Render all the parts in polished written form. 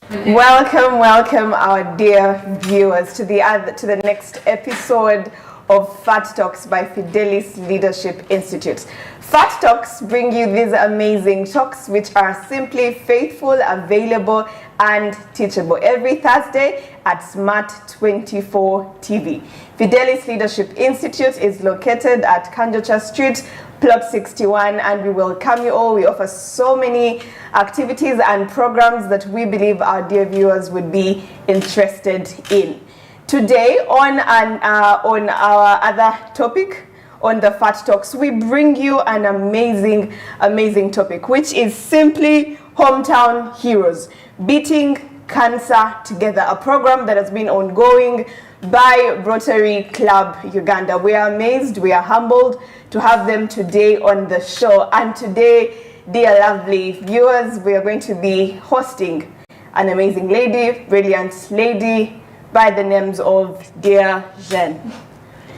Welcome, our dear viewers, to the next episode of Fat Talks by Fidelis Leadership Institute. Fat Talks bring you these amazing talks which are simply faithful, available, and teachable every Thursday at Smart 24 TV. Fidelis Leadership Institute is located at Kanjocha Street, Plot 61, and we welcome you all. We offer so many activities and programs that we believe our dear viewers would be interested in. Today, on our other topic, on the Fat Talks, we bring you an amazing topic, which is simply Hometown Heroes, Beating Cancer Together, a program that has been ongoing by Rotary Club Uganda. We are amazed, we are humbled to have them today on the show. And today, dear lovely viewers, we are going to be hosting an amazing lady, brilliant lady, by the names of Dear Jeanne.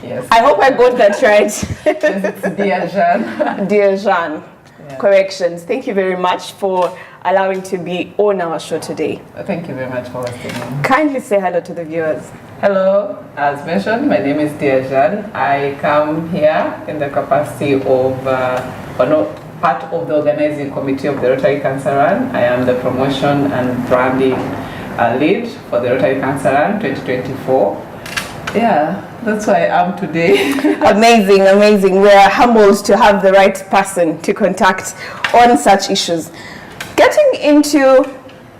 Yes. I hope I got that right. Yes, it's Dear Jeanne. Dear Jeanne. Yeah. Corrections. Thank you very much for allowing to be on our show today. Thank you very much for hosting me. Kindly say hello to the viewers. Hello, as mentioned, my name is Dear Jeanne. I come here in the capacity of part of the organizing committee of the Rotary Cancer Run. I am the promotion and branding lead for the Rotary Cancer Run 2024. Yeah, that's why I am today. Amazing. We are humbled to have the right person to contact on such issues. Getting into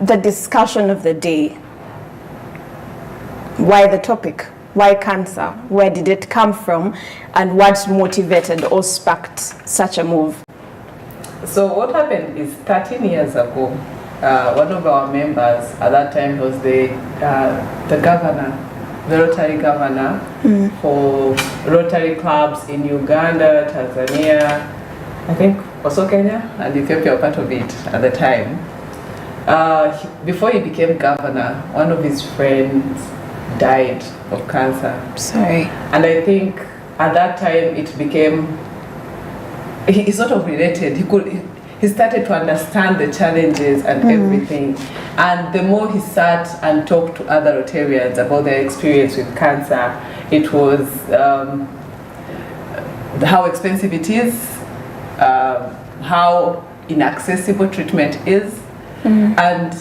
the discussion of the day, why the topic? Why cancer? Where did it come from? And what motivated or sparked such a move? So what happened is 13 years ago, one of our members at that time was the governor, the Rotary governor for Rotary clubs in Uganda, Tanzania, I think also Kenya, and Ethiopia were part of it at the time. Before he became governor, one of his friends died of cancer. Sorry. And I think at that time it became, he sort of related. He started to understand the challenges and everything. And the more he sat and talked to other Rotarians about their experience with cancer, it was how expensive it is, how inaccessible treatment is. And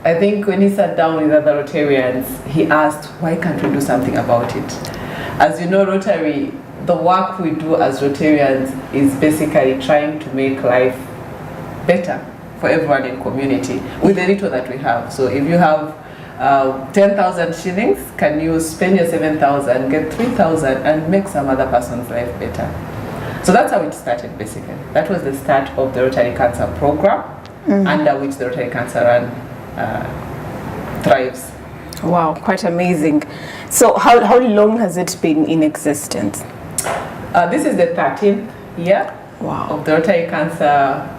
I think when he sat down with other Rotarians, he asked, why can't we do something about it? As you know, Rotary, the work we do as Rotarians is basically trying to make life better for everyone in community with the little that we have. So if you have 10,000 shillings, can you spend your 7,000, get 3,000 and make some other person's life better? So that's how it started basically. That was the start of the Rotary Cancer Program, under which the Rotary Cancer Run thrives. Wow, quite amazing. So how long has it been in existence? This is the 13th year of the Rotary Cancer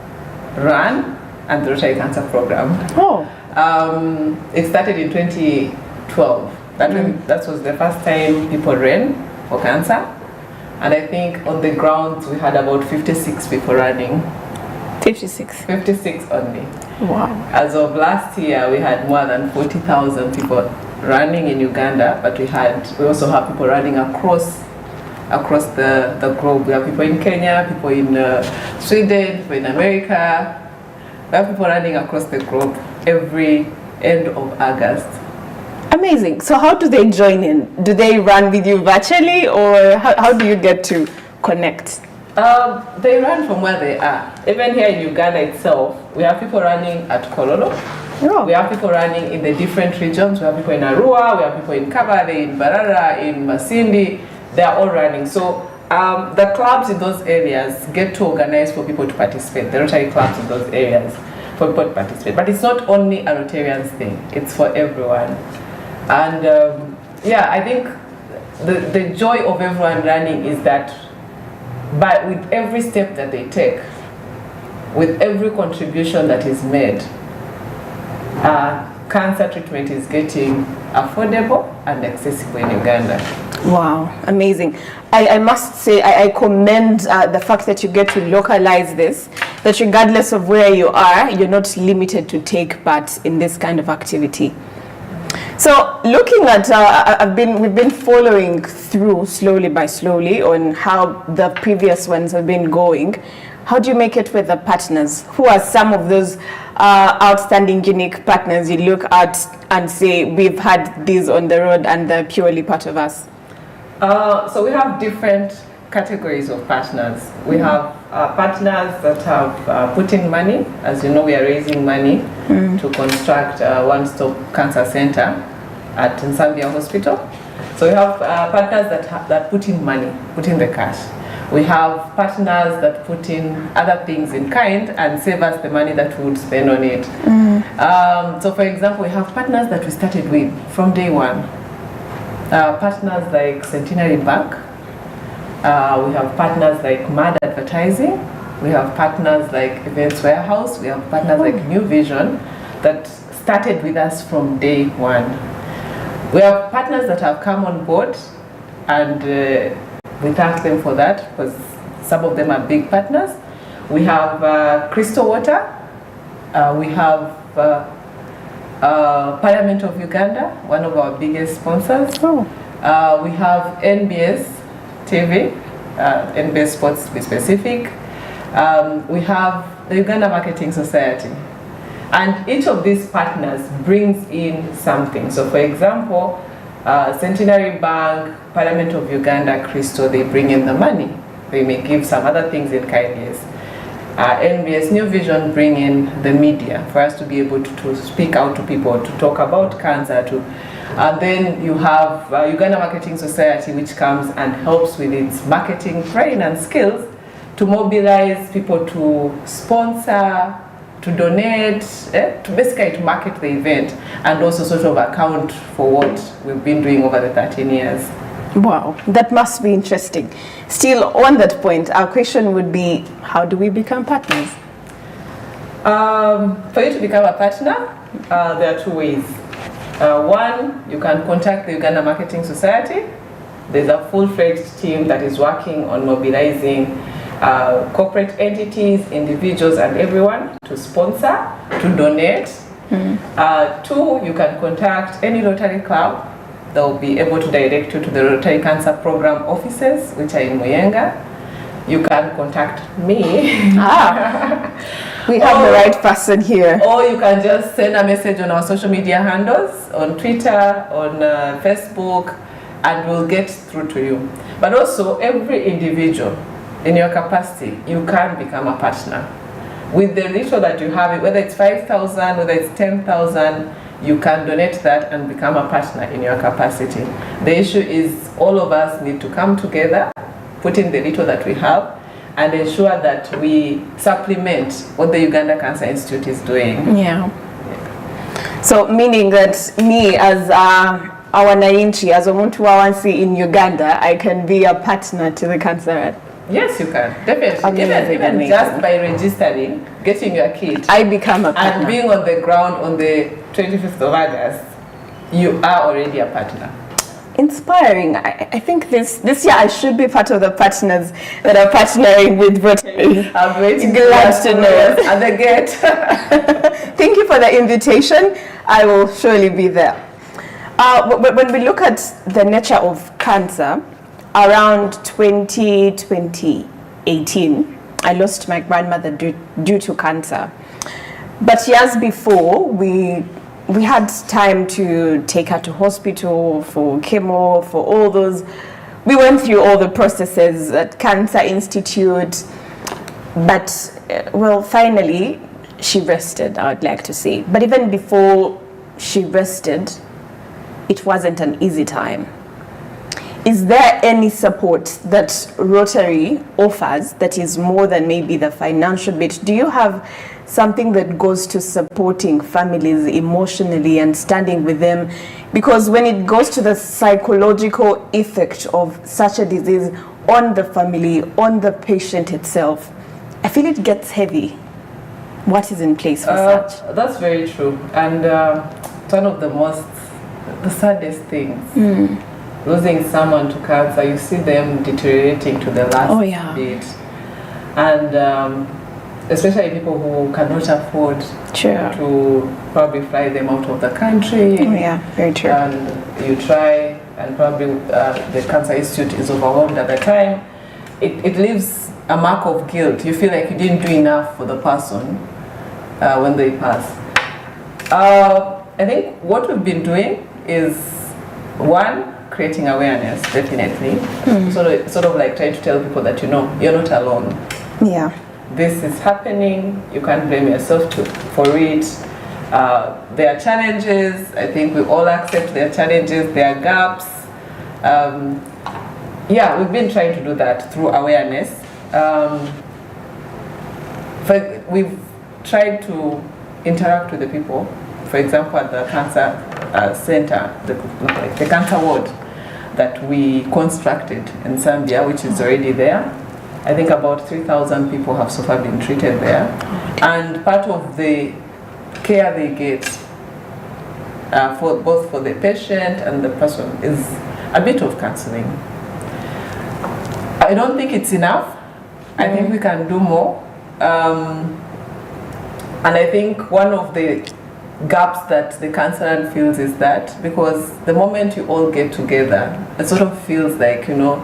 Run and the Rotary Cancer Program. Oh. It started in 2012. That was the first time people ran for cancer. And I think on the grounds we had about 56 people running. 56? 56 only. Wow. As of last year, we had more than 40,000 people running in Uganda, but we also have people running across the globe. We have people in Kenya, people in Sweden, people in America. We have people running across the globe every end of August. Amazing. So how do they join in? Do they run with you virtually, or how do you get to connect? They run from where they are. Even here in Uganda itself, we have people running at Kololo. Oh. We have people running in the different regions. We have people in Arua, we have people in Kabale, in Barara, in Masindi. They are all running. So the clubs in those areas get to organize for people to participate. The Rotary clubs in those areas for people to participate. But it's not only a Rotarians thing. It's for everyone. And yeah, I think the joy of everyone running is that with every step that they take, with every contribution that is made, cancer treatment is getting affordable and accessible in Uganda. Wow, amazing. I must say, I commend the fact that you get to localize this, that regardless of where you are, you're not limited to take part in this kind of activity. So looking at, we've been following through slowly by slowly on how the previous ones have been going. How do you make it with the partners? Who are some of those outstanding, unique partners you look at and say, we've had these on the road and they're purely part of us? So we have different categories of partners. We have partners that have put in money. As you know, we are raising money to construct a one-stop cancer center at Nsambia Hospital. So we have partners that put in money, put in the cash. We have partners that put in other things in kind and save us the money that we would spend on it. So for example, we have partners that we started with from day one. Partners like Centenary Bank. We have partners like Mad Advertising. We have partners like Events Warehouse. We have partners like New Vision that started with us from day one. We have partners that have come on board, and we thank them for that because some of them are big partners. We have Crystal Water. We have Parliament of Uganda, one of our biggest sponsors. We have NBS TV, NBS Sports to be specific. We have the Uganda Marketing Society. And each of these partners brings in something. So for example, Centenary Bank, Parliament of Uganda, Crystal, they bring in the money. They may give some other things in kind, yes. NBS New Vision bring in the media for us to be able to speak out to people, to talk about cancer. And then you have Uganda Marketing Society, which comes and helps with its marketing brain and skills to mobilize people to sponsor, to donate, to basically to market the event and also sort of account for what we've been doing over the 13 years. Wow, that must be interesting. Still, on that point, our question would be, how do we become partners? For you to become a partner, there are two ways. One, you can contact the Uganda Marketing Society. There's a full-fledged team that is working on mobilizing corporate entities, individuals, and everyone to sponsor, to donate. Two, you can contact any Rotary Club. They'll be able to direct you to the Rotary Cancer Program offices, which are in Muyenga. You can contact me. We have the right person here. Or you can just send a message on our social media handles, on Twitter, on Facebook, and we'll get through to you. But also, every individual in your capacity, you can become a partner. With the little that you have, whether it's 5,000, whether it's 10,000, you can donate that and become a partner in your capacity. The issue is all of us need to come together, put in the little that we have, and ensure that we supplement what the Uganda Cancer Institute is doing. Yeah. So meaning that me as our wananchi, as omuntu wawansi in Uganda, I can be a partner to the cancer. Yes, you can, definitely. Even just by registering, getting your kit, I become a partner. And being on the ground on the 25th of August, you are already a partner. Inspiring. I think this year I should be part of the partners that are partnering with Rotary. I'm waiting. Glad to know. At the gate. Thank you for the invitation. I will surely be there. When we look at the nature of cancer, around 2018, I lost my grandmother due to cancer. But years before, we had time to take her to hospital for chemo, for all those. We went through all the processes at Cancer Institute. But, well, finally, she rested, I would like to say. But even before she rested, it wasn't an easy time. Is there any support that Rotary offers that is more than maybe the financial bit? Do you have something that goes to supporting families emotionally and standing with them? Because when it goes to the psychological effect of such a disease on the family, on the patient itself, I feel it gets heavy. What is in place for such? That's very true. And it's one of the saddest things. Losing someone to cancer, you see them deteriorating to the last bit. And especially people who cannot afford Sure. to probably fly them out of the country. Oh, yeah, very true. And you try, and probably the Cancer Institute is overwhelmed at the time. It leaves a mark of guilt. You feel like you didn't do enough for the person when they pass. I think what we've been doing is, one, creating awareness, definitely. Sort of like trying to tell people that, you know, you're not alone. Yeah. This is happening. You can't blame yourself for it. There are challenges. I think we all accept there are challenges, there are gaps. Yeah, we've been trying to do that through awareness. We've tried to interact with the people. For example, at the cancer center, the cancer ward that we constructed in Zambia, which is already there. I think about 3,000 people have so far been treated there. And part of the care they get, for both for the patient and the person, is a bit of counseling. I don't think it's enough. I think we can do more. And I think one of the gaps that the cancer feels is that because the moment you all get together, it sort of feels like, you know,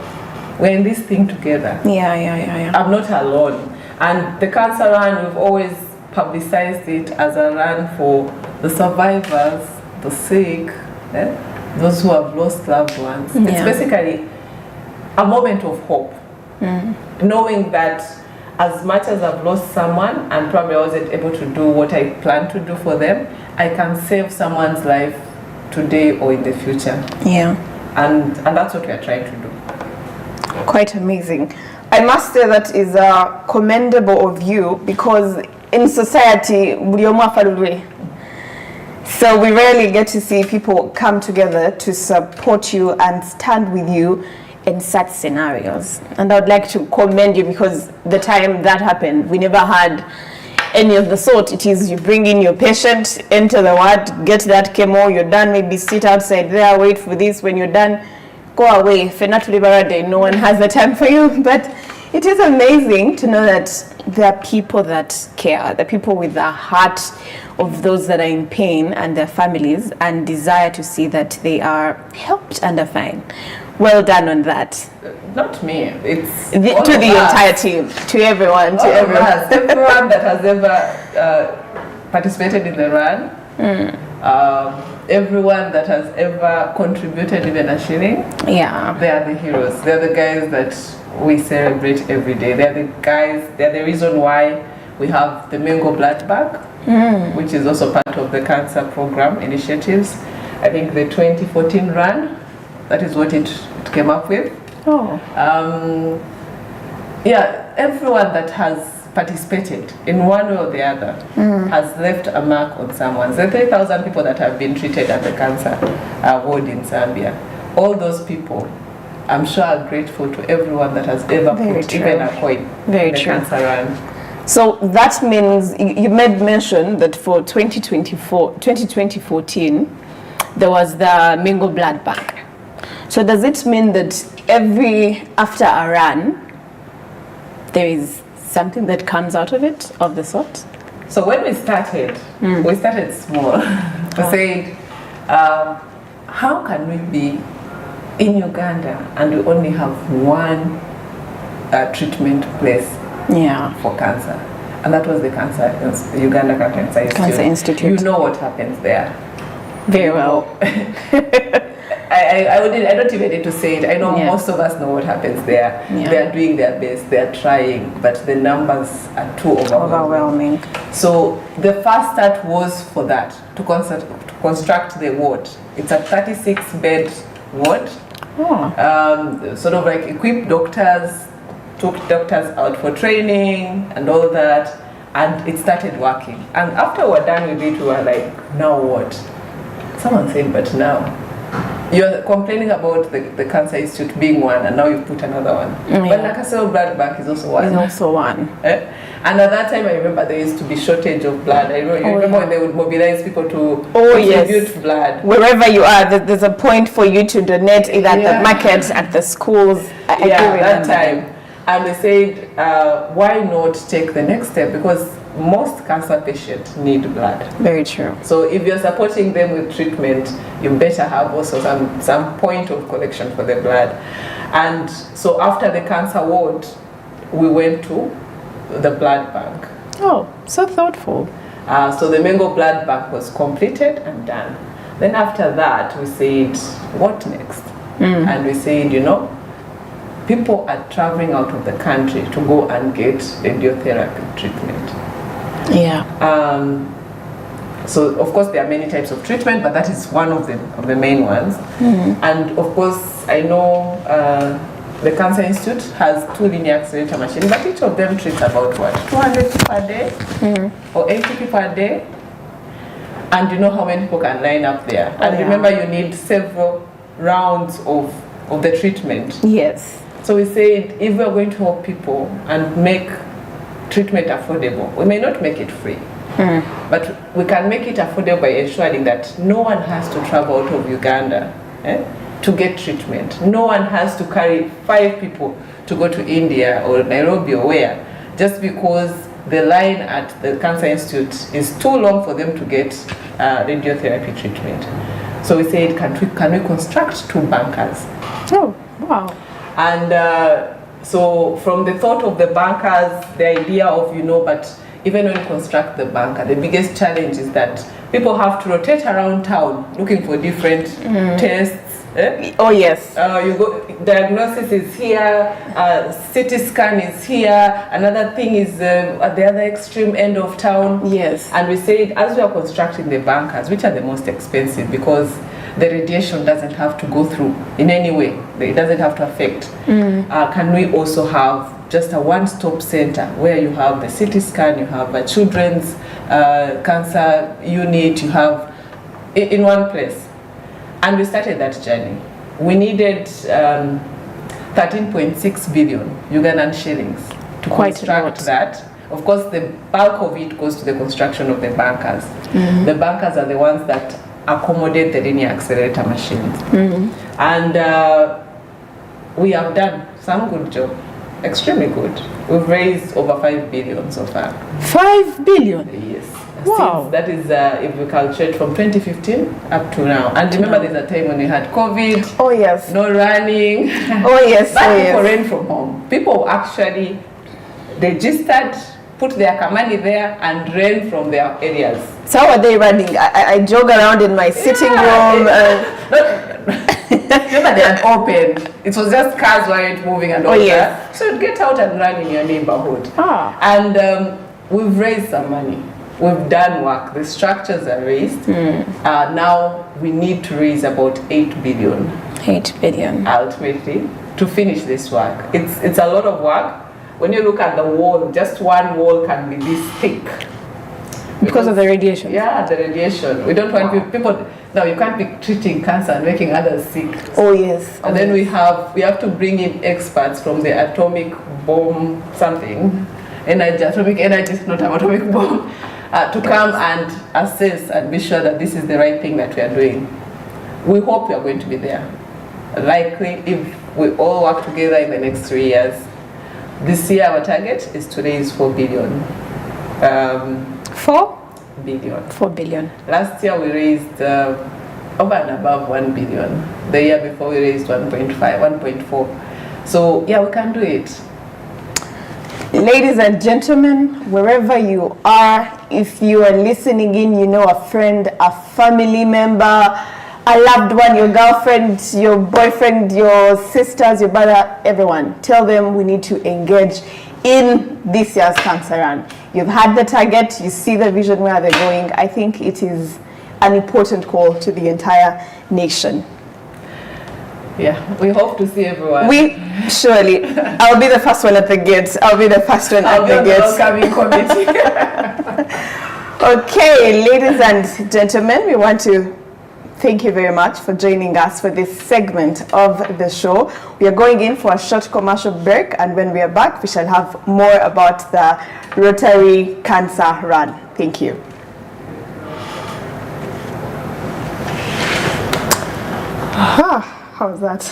we're in this thing together. Yeah. I'm not alone. And the cancer run, we've always publicized it as a run for the survivors, the sick, those who have lost loved ones. Yeah. It's basically a moment of hope. Knowing that as much as I've lost someone and probably I wasn't able to do what I planned to do for them, I can save someone's life today or in the future. Yeah. And that's what we are trying to do. Quite amazing. I must say that is commendable of you, because in society, so we rarely get to see people come together to support you and stand with you in such scenarios. And I would like to commend you, because the time that happened, we never had any of the sort. It is you bring in your patient, enter the ward, get that chemo, you're done, maybe sit outside there, wait for this. When you're done, go away. No one has the time for you. But it is amazing to know that there are people that care, the people with the heart of those that are in pain and their families, and desire to see that they are helped and are fine. Well done on that. Not me. It's to the entire team, to everyone, everyone that has ever participated in the run, everyone that has ever contributed even a shilling. Yeah, they are the heroes. They are the guys that we celebrate every day. They are the guys. They are the reason why we have the Mengo Blood Bank, which is also part of the cancer program initiatives. I think the 2014 run, that is what it came up with. Yeah, everyone that has participated in one way or the other has left a mark on someone. The 3,000 people that have been treated at the cancer ward in Zambia, all those people, I'm sure, are grateful to everyone that has ever put even a coin in the cancer run. So that means you made mention that for 2014, there was the Mengo Blood Bank. So does it mean that after a run, there is something that comes out of it, of the sort? So when we started small. We said, how can we be in Uganda and we only have one treatment place for cancer? And that was the Uganda Cancer Institute. You know what happens there. Very well. I don't even need to say it. I know most of us know what happens there. They are doing their best, they are trying, but the numbers are too overwhelming. So the first start was for that, to construct the ward. It's a 36-bed ward. Sort of like equipped doctors, took doctors out for training and all that, and it started working. And after we're done with it, we were like, now what? Someone said, but now you're complaining about the Cancer Institute being one, and now you put another one. But Nakasero Blood Bank is also one. And at that time, I remember there used to be shortage of blood. I remember when they would mobilize people to contribute blood. Wherever you are, there's a point for you to donate, either at the market, at the schools. That time. And we said, why not take the next step? Because most cancer patients need blood. Very true. So if you're supporting them with treatment, you better have also some point of collection for the blood. And so after the cancer ward, we went to the blood bank. Oh, so thoughtful. So the Mengo blood bank was completed and done. Then after that, we said, what next? And we said, people are traveling out of the country to go and get radiotherapy treatment. Yeah. So of course there are many types of treatment, but that is one of the main ones. And of course I know the Cancer Institute has 2 linear accelerator machines, but each of them treats about what, 200 people a day or 80 people a day. And you know how many people can line up there. And remember, you need several rounds of the treatment. Yes. So we said, if we're going to help people and make treatment affordable, we may not make it free, but we can make it affordable by ensuring that no one has to travel out of Uganda to get treatment. No one has to carry 5 people to go to India or Nairobi or where, just because the line at the Cancer Institute is too long for them to get radiotherapy treatment. So we said, can we construct 2 bunkers? Oh, wow. And so from the thought of the bunkers, the idea of, but even when you construct the bunker, the biggest challenge is that people have to rotate around town looking for different tests. Oh yes. You go, diagnosis is here, CT scan is here, another thing is at the other extreme end of town. Yes. And we said, as we are constructing the bunkers, which are the most expensive, because the radiation doesn't have to go through in any way, it doesn't have to affect. Can we also have just a one-stop center where you have the CT scan, you have a children's cancer unit, you have in one place? And we started that journey. We needed 13.6 billion Ugandan shillings to construct that. Of course, the bulk of it goes to the construction of the bunkers. The bunkers are the ones that accommodate the linear accelerator machines. And we have done some good job, extremely good. We've raised over 5 billion so far. 5 billion? Yes. Wow. Since that is, if we calculate from 2015 up to now. And remember, there's a time when we had COVID. Oh yes. No running. Oh yes. But oh, people yes. ran from home. People actually registered, put their money there, and ran from their areas. So how are they running? I jog around in my sitting room. Remember, they had opened. It was just cars weren't moving and all that. So you'd get out and run in your neighborhood. And we've raised some money. We've done work. The structures are raised. Now we need to raise about 8 billion. 8 billion. Ultimately, to finish this work. It's a lot of work. When you look at the wall, just one wall can be this thick. Because of the radiation? Yeah, the radiation. We don't want people, now you can't be treating cancer and making others sick. Oh yes. And then we have to bring in experts from the atomic bomb atomic energy, not atomic bomb, to come and assess and be sure that this is the right thing that we are doing. We hope we are going to be there. Likely, if we all work together in the next 3 years. This year our target is to raise 4 billion. 4 billion. 4 billion. Last year we raised over and above 1 billion. The year before we raised 1.5, 1.4. So yeah, we can do it. Ladies and gentlemen, wherever you are, if you are listening in, a friend, a family member, a loved one, your girlfriend, your boyfriend, your sisters, your brother, everyone, tell them we need to engage in this year's cancer run. You've had the target, you see the vision where they're going. I think it is an important call to the entire nation. Yeah, we hope to see everyone. Surely. I'll be the first one at the gate. I'll be the first one at the gate. Welcoming committee. Okay, ladies and gentlemen, we want to thank you very much for joining us for this segment of the show. We are going in for a short commercial break, and when we are back, we shall have more about the Rotary Cancer Run. Thank you. How was that?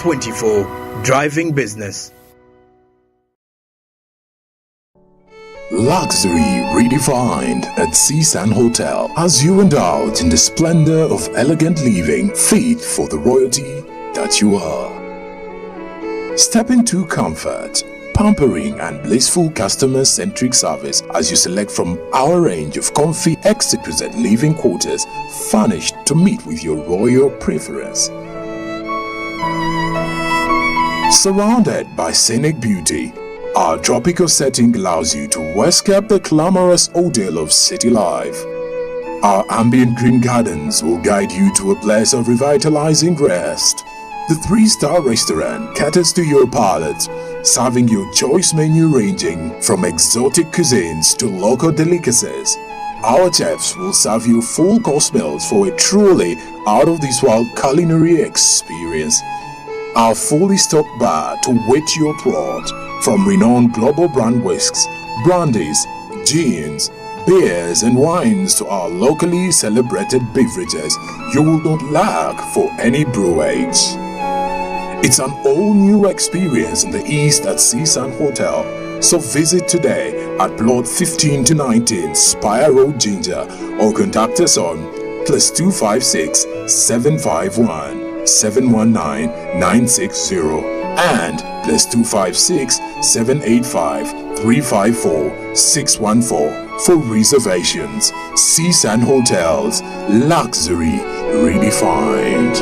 24, driving business. Luxury redefined at Seasand Hotel as you indulge in the splendor of elegant living fit for the royalty that you are. Step into comfort, pampering and blissful customer-centric service as you select from our range of comfy, exquisite living quarters furnished to meet with your royal preference. Surrounded by scenic beauty, our tropical setting allows you to escape the glamorous ordeal of city life. Our ambient green gardens will guide you to a place of revitalizing rest. The 3-star restaurant caters to your palate, serving your choice menu ranging from exotic cuisines to local delicacies. Our chefs will serve you full-course meals for a truly out-of-this-world culinary experience. Our fully stocked bar to whet your throat, from renowned global brand whisks, brandies, gins, beers and wines to our locally celebrated beverages, you will not lack for any brewage. It's an all-new experience in the East at Seasand Hotel. So visit today at plot 15 to 19 Spire Road, Ginger, or contact us on +256 751 719 960 and +256 785 354 614 for reservations. Seasand Hotels, luxury redefined.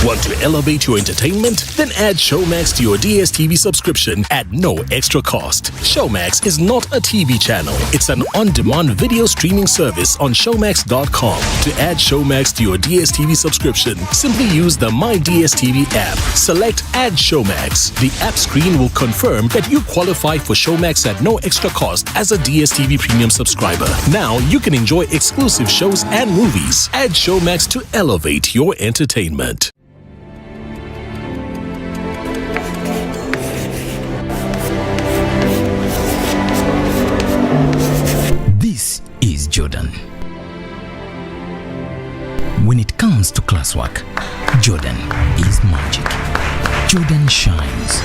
Want to elevate your entertainment? Then add Showmax to your DSTV subscription at no extra cost. Showmax is not a TV channel. It's an on-demand video streaming service on Showmax.com. To add Showmax to your DSTV subscription, simply use the My DSTV app. Select Add Showmax. The app screen will confirm that you qualify for Showmax at no extra cost as a DSTV Premium subscriber. Now you can enjoy exclusive shows and movies. Add Showmax to elevate your entertainment. This is Jordan. When it comes to classwork, Jordan is magic. Jordan shines.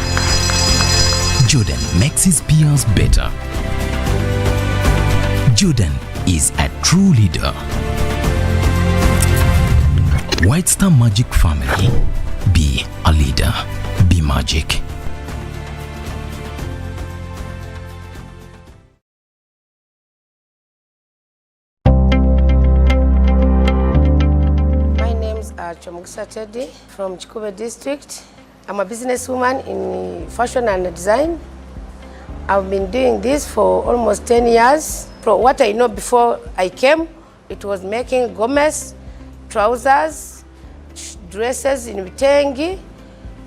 Jordan makes his peers better. Jordan is a true leader. White Star Magic family, be a leader, be magic. Chomugisa Teddy from Chikube district. I'm a businesswoman in fashion and design. I've been doing this for almost 10 years. From what I know before I came, it was making gomes, trousers, dresses in Bitengi,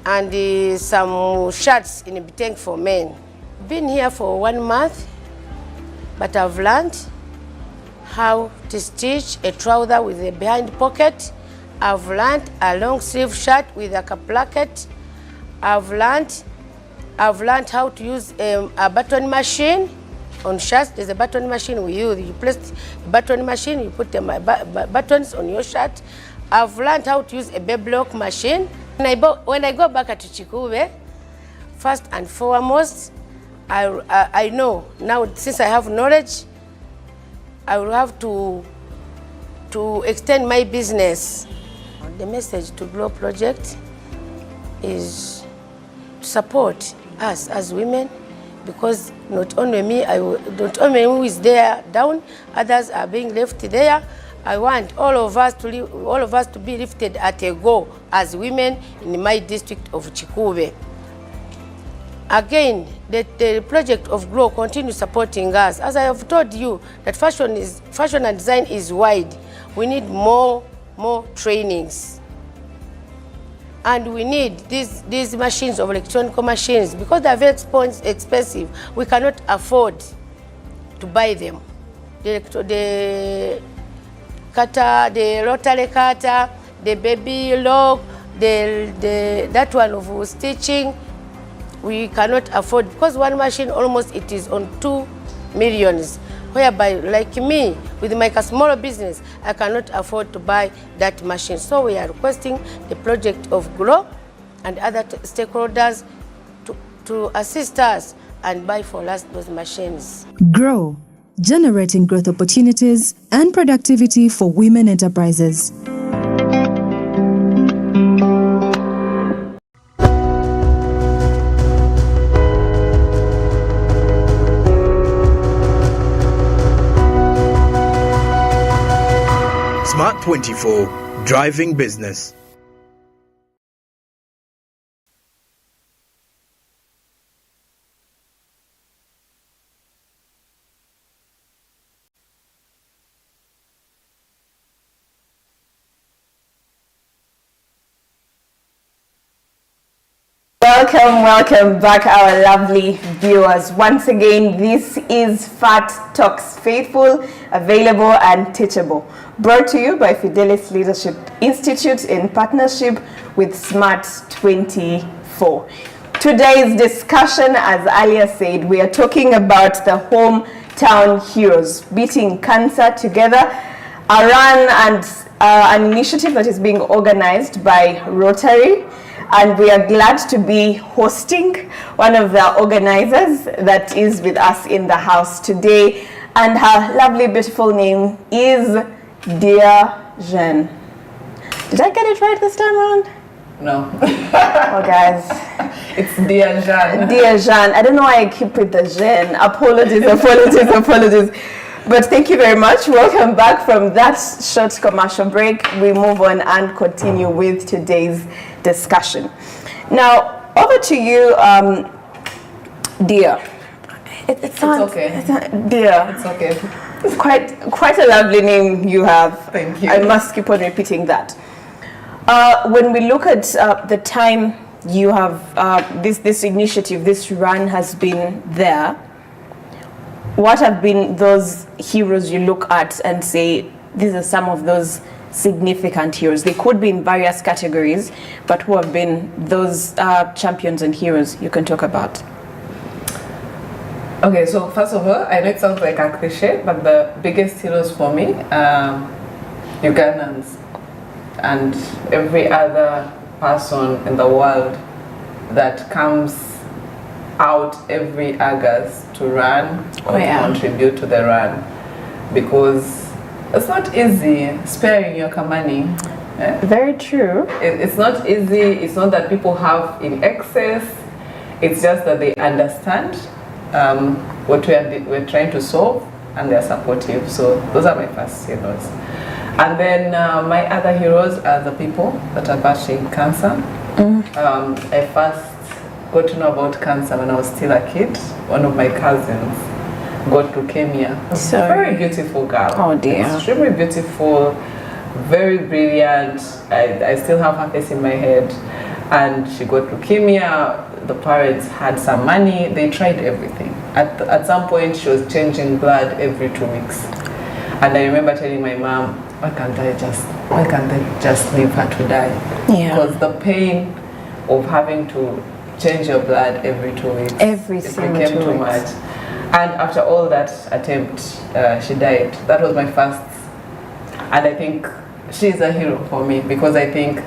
and some shirts in Bitengi for men. Been here for 1 month, but I've learned how to stitch a trouser with a behind pocket. I've learned a long sleeve shirt with a placket. I've learned how to use a button machine on shirts. There's a button machine we use. You place the button machine, you put the buttons on your shirt. I've learned how to use a baby lock machine. When I go back to Chikube, first and foremost, I know now, since I have knowledge, I will have to extend my business. The message to Glow Project is to support us as women, because not only me, not only who is there down, others are being left there. I want all of us to be lifted at a go as women in my district of Chikube. Again, the project of Glow continues supporting us. As I have told you, that fashion and design is wide. We need more trainings, and we need these machines of electronic machines, because they're very expensive. We cannot afford to buy them. The cutter, the rotary cutter, the baby lock, that one of stitching, we cannot afford, because one machine almost it is on 2 million. whereby, like me, with my small business, I cannot afford to buy that machine. So we are requesting the project of GROW and other stakeholders to assist us and buy for us those machines. GROW, generating growth opportunities and productivity for women enterprises. Smart 24, driving business. Welcome back, our lovely viewers. Once again, this is Fat Talks, faithful, available and teachable, brought to you by Fidelis Leadership Institute in partnership with Smart 24. Today's discussion, as earlier said, we are talking about the hometown heroes, beating cancer together, a run and an initiative that is being organized by Rotary. And we are glad to be hosting one of the organizers that is with us in the house today. And her lovely, beautiful name is Dear Jeanne. Did I get it right this time around? No. Oh, guys. It's Dear Jeanne. Dear Jeanne. I don't know why I keep with the Jeanne. Apologies. But thank you very much. Welcome back from that short commercial break. We move on and continue with today's discussion. Now, over to you, Dear. It's okay. Dear. It's okay. It's quite a lovely name you have. Thank you. I must keep on repeating that. When we look at the time you have this initiative, this run has been there. What have been those heroes you look at and say, these are some of those significant heroes? They could be in various categories, but who have been those champions and heroes you can talk about? Okay, so first of all, I know it sounds like a cliche, but the biggest heroes for me are Ugandans and every other person in the world that comes out every August to run or to contribute to the run, because it's not easy sparing your money. Very true. It's not easy. It's not that people have in excess. It's just that they understand what we're trying to solve, and they're supportive. So those are my first heroes. And then my other heroes are the people that are battling cancer. I first got to know about cancer when I was still a kid. One of my cousins got leukemia. Very beautiful girl. Oh dear. Extremely beautiful, very brilliant. I still have her face in my head. And she got leukemia. The parents had some money. They tried everything. At some point, she was changing blood every 2 weeks. And I remember telling my mom, why can't I just leave her to die? Yeah. Because the pain of having to change your blood every 2 weeks. It became too much. And after all that attempt, she died. That was my first. And I think she's a hero for me, because I think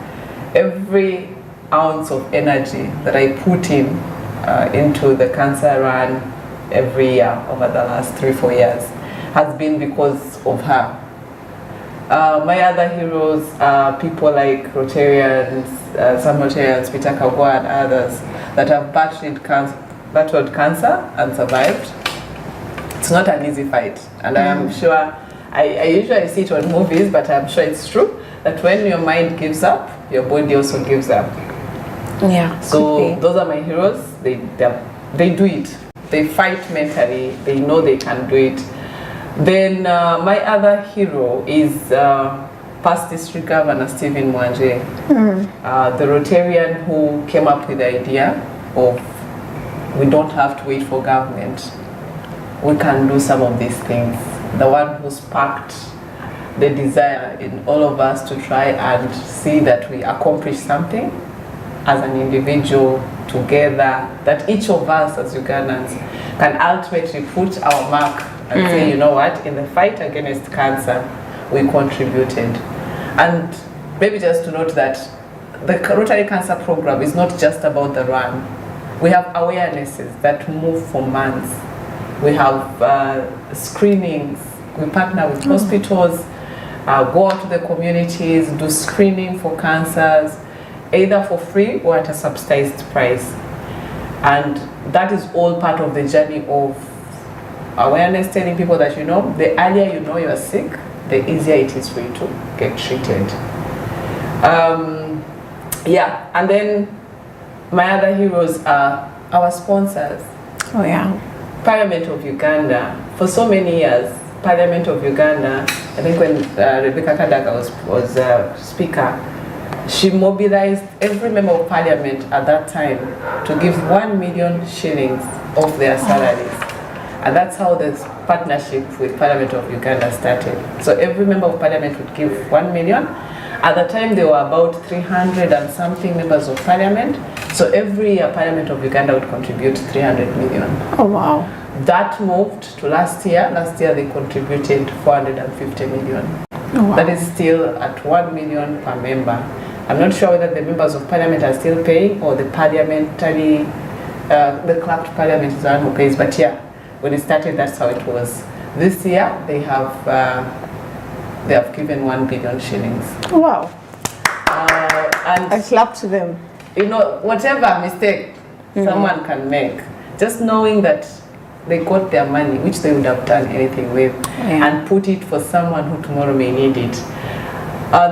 every ounce of energy that I put into the cancer run every year over the last 3-4 years has been because of her. My other heroes are people like Rotarians, some Rotarians, Peter Kagwa and others, that have battled cancer and survived. It's not an easy fight, and I am sure, I usually see it on movies, but I'm sure it's true, that when your mind gives up, your body also gives up. Yeah. So those are my heroes. They do it. They fight mentally. They know they can do it. Then my other hero is past district governor Stephen Mwanje, the Rotarian who came up with the idea of, we don't have to wait for government. We can do some of these things. The one who sparked the desire in all of us to try and see that we accomplish something as an individual together, that each of us as Ugandans can ultimately put our mark and say, you know what, in the fight against cancer, we contributed. And maybe just to note that the Rotary Cancer Program is not just about the run. We have awarenesses that move for months. We have screenings. We partner with hospitals, go out to the communities, do screening for cancers, either for free or at a subsidized price. And that is all part of the journey of awareness, telling people that, you know, the earlier you know you are sick, the easier it is for you to get treated. Yeah, and then my other heroes are our sponsors. Oh yeah. Parliament of Uganda. For so many years, Parliament of Uganda, I think when Rebecca Kadaga was Speaker, she mobilized every member of Parliament at that time to give 1 million shillings of their salaries. And that's how this partnership with Parliament of Uganda started. So every member of Parliament would give 1 million. At the time, there were about 300 and something members of Parliament. So every year, Parliament of Uganda would contribute 300 million. Oh, wow. That moved to last year. Last year, they contributed 450 million. Oh, wow. That is still at 1 million per member. I'm not sure whether the members of Parliament are still paying or the parliamentary, the clerk to Parliament is the one who pays. But yeah, when it started, that's how it was. This year, they have given 1 billion shillings. Wow. And I clap to them. You know, whatever mistake someone can make, just knowing that they got their money, which they would have done anything with, and put it for someone who tomorrow may need it.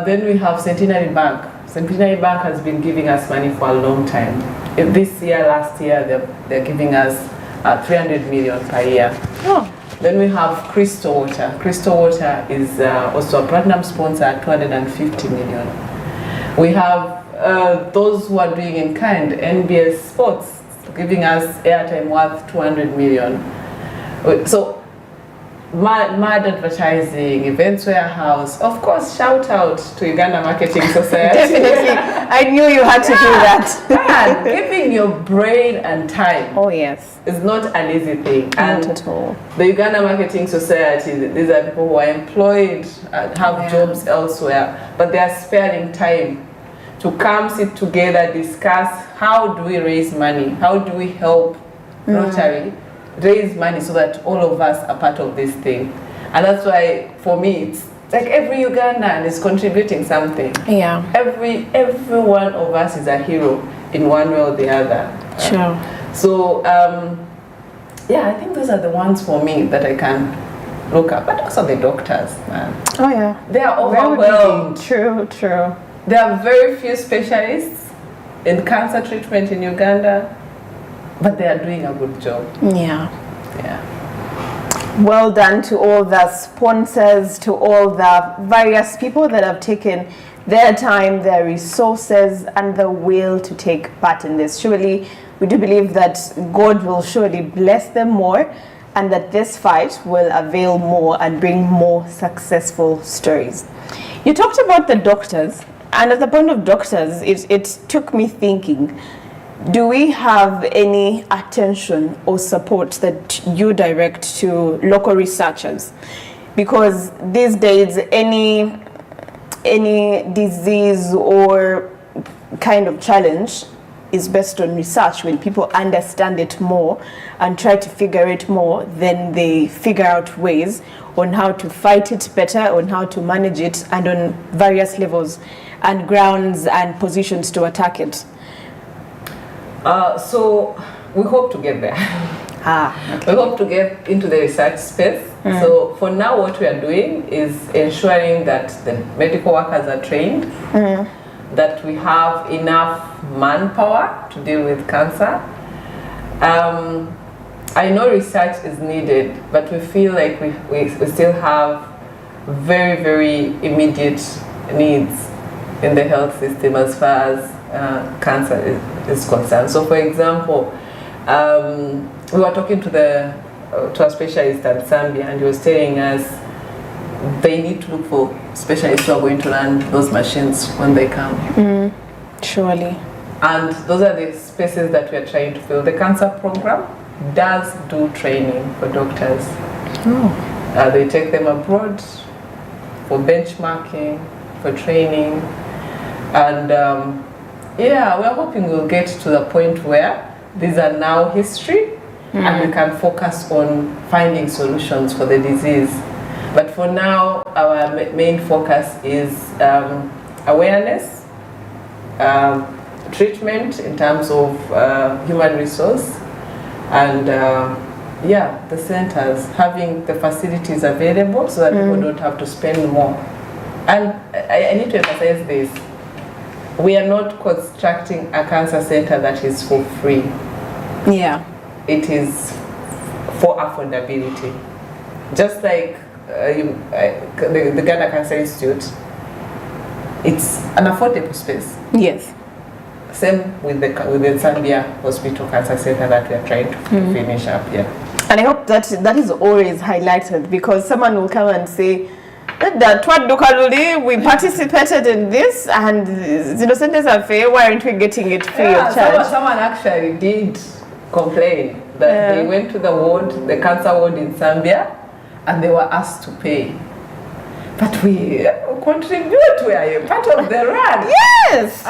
Then we have Centenary Bank. Centenary Bank has been giving us money for a long time. This year, last year, they're giving us 300 million per year. Oh. Then we have Crystal Water. Crystal Water is also a platinum sponsor at 250 million. We have those who are doing in kind, NBS Sports, giving us airtime worth 200 million. So, mad advertising, Events Warehouse, of course, shout out to Uganda Marketing Society. Definitely. I knew you had to do that. And giving your brain and time. Oh, yes. Is not an easy thing. Not at all. The Uganda Marketing Society, these are people who are employed and have jobs elsewhere, but they are sparing time to come sit together, discuss how do we raise money, how do we help Rotary raise money so that all of us are part of this thing. And that's why, for me, it's like every Ugandan is contributing something. Yeah. Every one of us is a hero in one way or the other. Sure. So, yeah, I think those are the ones for me that I can look at. But also the doctors, man. Oh, yeah. They are overwhelmed. True, true. There are very few specialists in cancer treatment in Uganda, but they are doing a good job. Yeah. Yeah. Well done to all the sponsors, to all the various people that have taken their time, their resources, and the will to take part in this. Surely, we do believe that God will surely bless them more, and that this fight will avail more and bring more successful stories. You talked about the doctors, and at the point of doctors, it took me thinking, do we have any attention or support that you direct to local researchers? Because these days, any disease or kind of challenge is based on research. When people understand it more and try to figure it more, then they figure out ways on how to fight it better, on how to manage it, and on various levels and grounds and positions to attack it. So we hope to get there. Okay. We hope to get into the research space. So for now, what we are doing is ensuring that the medical workers are trained, that we have enough manpower to deal with cancer. I know research is needed, but we feel like we still have very, very immediate needs in the health system as far as cancer is concerned. So for example, we were talking to a specialist at Zambia, and he was telling us they need to look for specialists who are going to learn those machines when they come. Surely. And those are the spaces that we are trying to fill. The cancer program does do training for doctors. They take them abroad for benchmarking, for training, and yeah, we're hoping we'll get to the point where these are now history and we can focus on finding solutions for the disease. But for now, our main focus is awareness, treatment in terms of human resource, and yeah, the centers, having the facilities available so that people don't have to spend more. And I need to emphasize this. We are not constructing a cancer center that is for free. Yeah. It is for affordability. Just like the Ghana Cancer Institute, it's an affordable space. Yes. Same with the Zambia Hospital Cancer Center that we are trying to finish up here. And I hope that is always highlighted, because someone will come and say, that we participated in this, and centers are fair, why aren't we getting it free of charge? Someone actually did complain that they went to the ward, the cancer ward in Zambia, and they were asked to pay. But we contribute, we are a part of the run. Yes!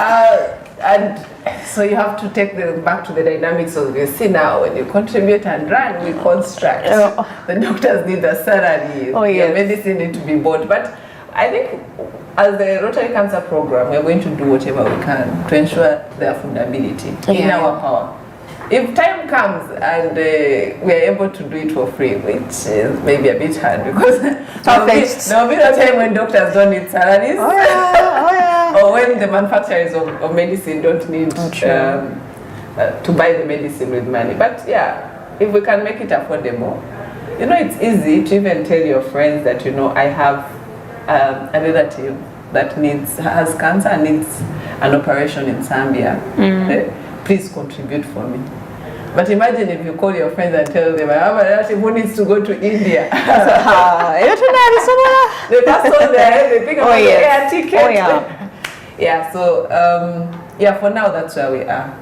And so you have to take them back to the dynamics of the see now, when you contribute and run, we construct. The doctors need a salary, your medicine need to be bought. But I think as the Rotary Cancer Program, we are going to do whatever we can to ensure the affordability in our power. If time comes and we are able to do it for free, which is maybe a bit hard, because there will be a time when doctors don't need salaries, or when the manufacturers of medicine don't need to buy the medicine with money. But yeah, if we can make it affordable, it's easy to even tell your friends that, I have a relative that has cancer and needs an operation in Zambia. Please contribute for me. But imagine if you call your friends and tell them, I have a relative who needs to go to India. The person there, they think about the air ticket. Yeah, so for now that's where we are.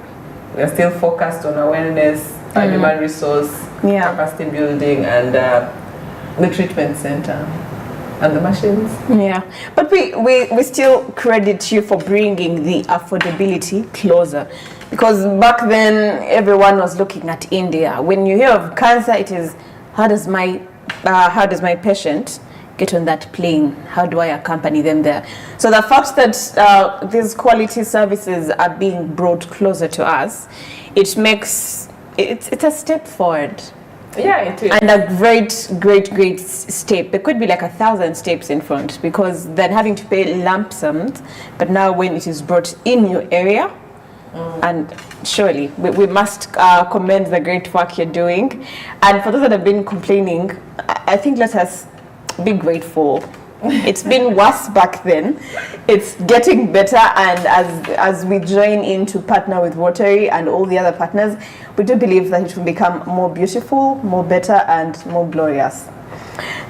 We are still focused on awareness, human resource, capacity building, and the treatment center. And the machines. Yeah, but we still credit you for bringing the affordability closer, because back then everyone was looking at India. When you hear of cancer, it is how does my patient get on that plane? How do I accompany them there? So the fact that these quality services are being brought closer to us, it makes it's a step forward. Yeah, it is. And a great step. There could be like 1,000 steps in front, because then having to pay lump sums, but now when it is brought in your area, and surely we must commend the great work you're doing. And for those that have been complaining, I think let us be grateful. It's been worse back then. It's getting better, and as we join in to partner with Rotary and all the other partners, we do believe that it will become more beautiful, more better, and more glorious.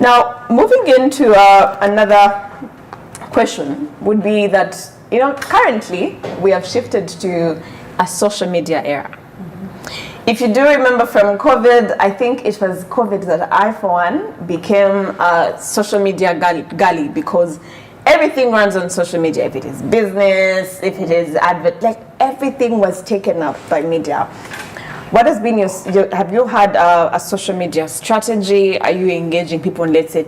Now, moving into another question would be that, currently we have shifted to a social media era. If you do remember from COVID, I think it was COVID that I, for one, became a social media gully, because everything runs on social media. If it is business, if it is everything was taken up by media. What has been have you had a social media strategy? Are you engaging people on, let's say,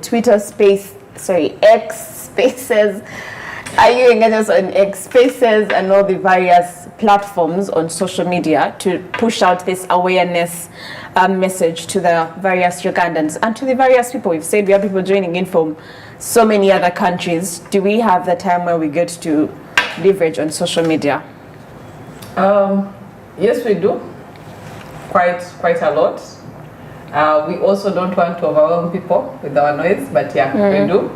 X Spaces? Are you engaging us on X Spaces and all the various platforms on social media to push out this awareness message to the various Ugandans and to the various people? We've said we have people joining in from so many other countries. Do we have the time where we get to leverage on social media? Yes, we do. Quite a lot. We also don't want to overwhelm people with our noise, but yeah, we do.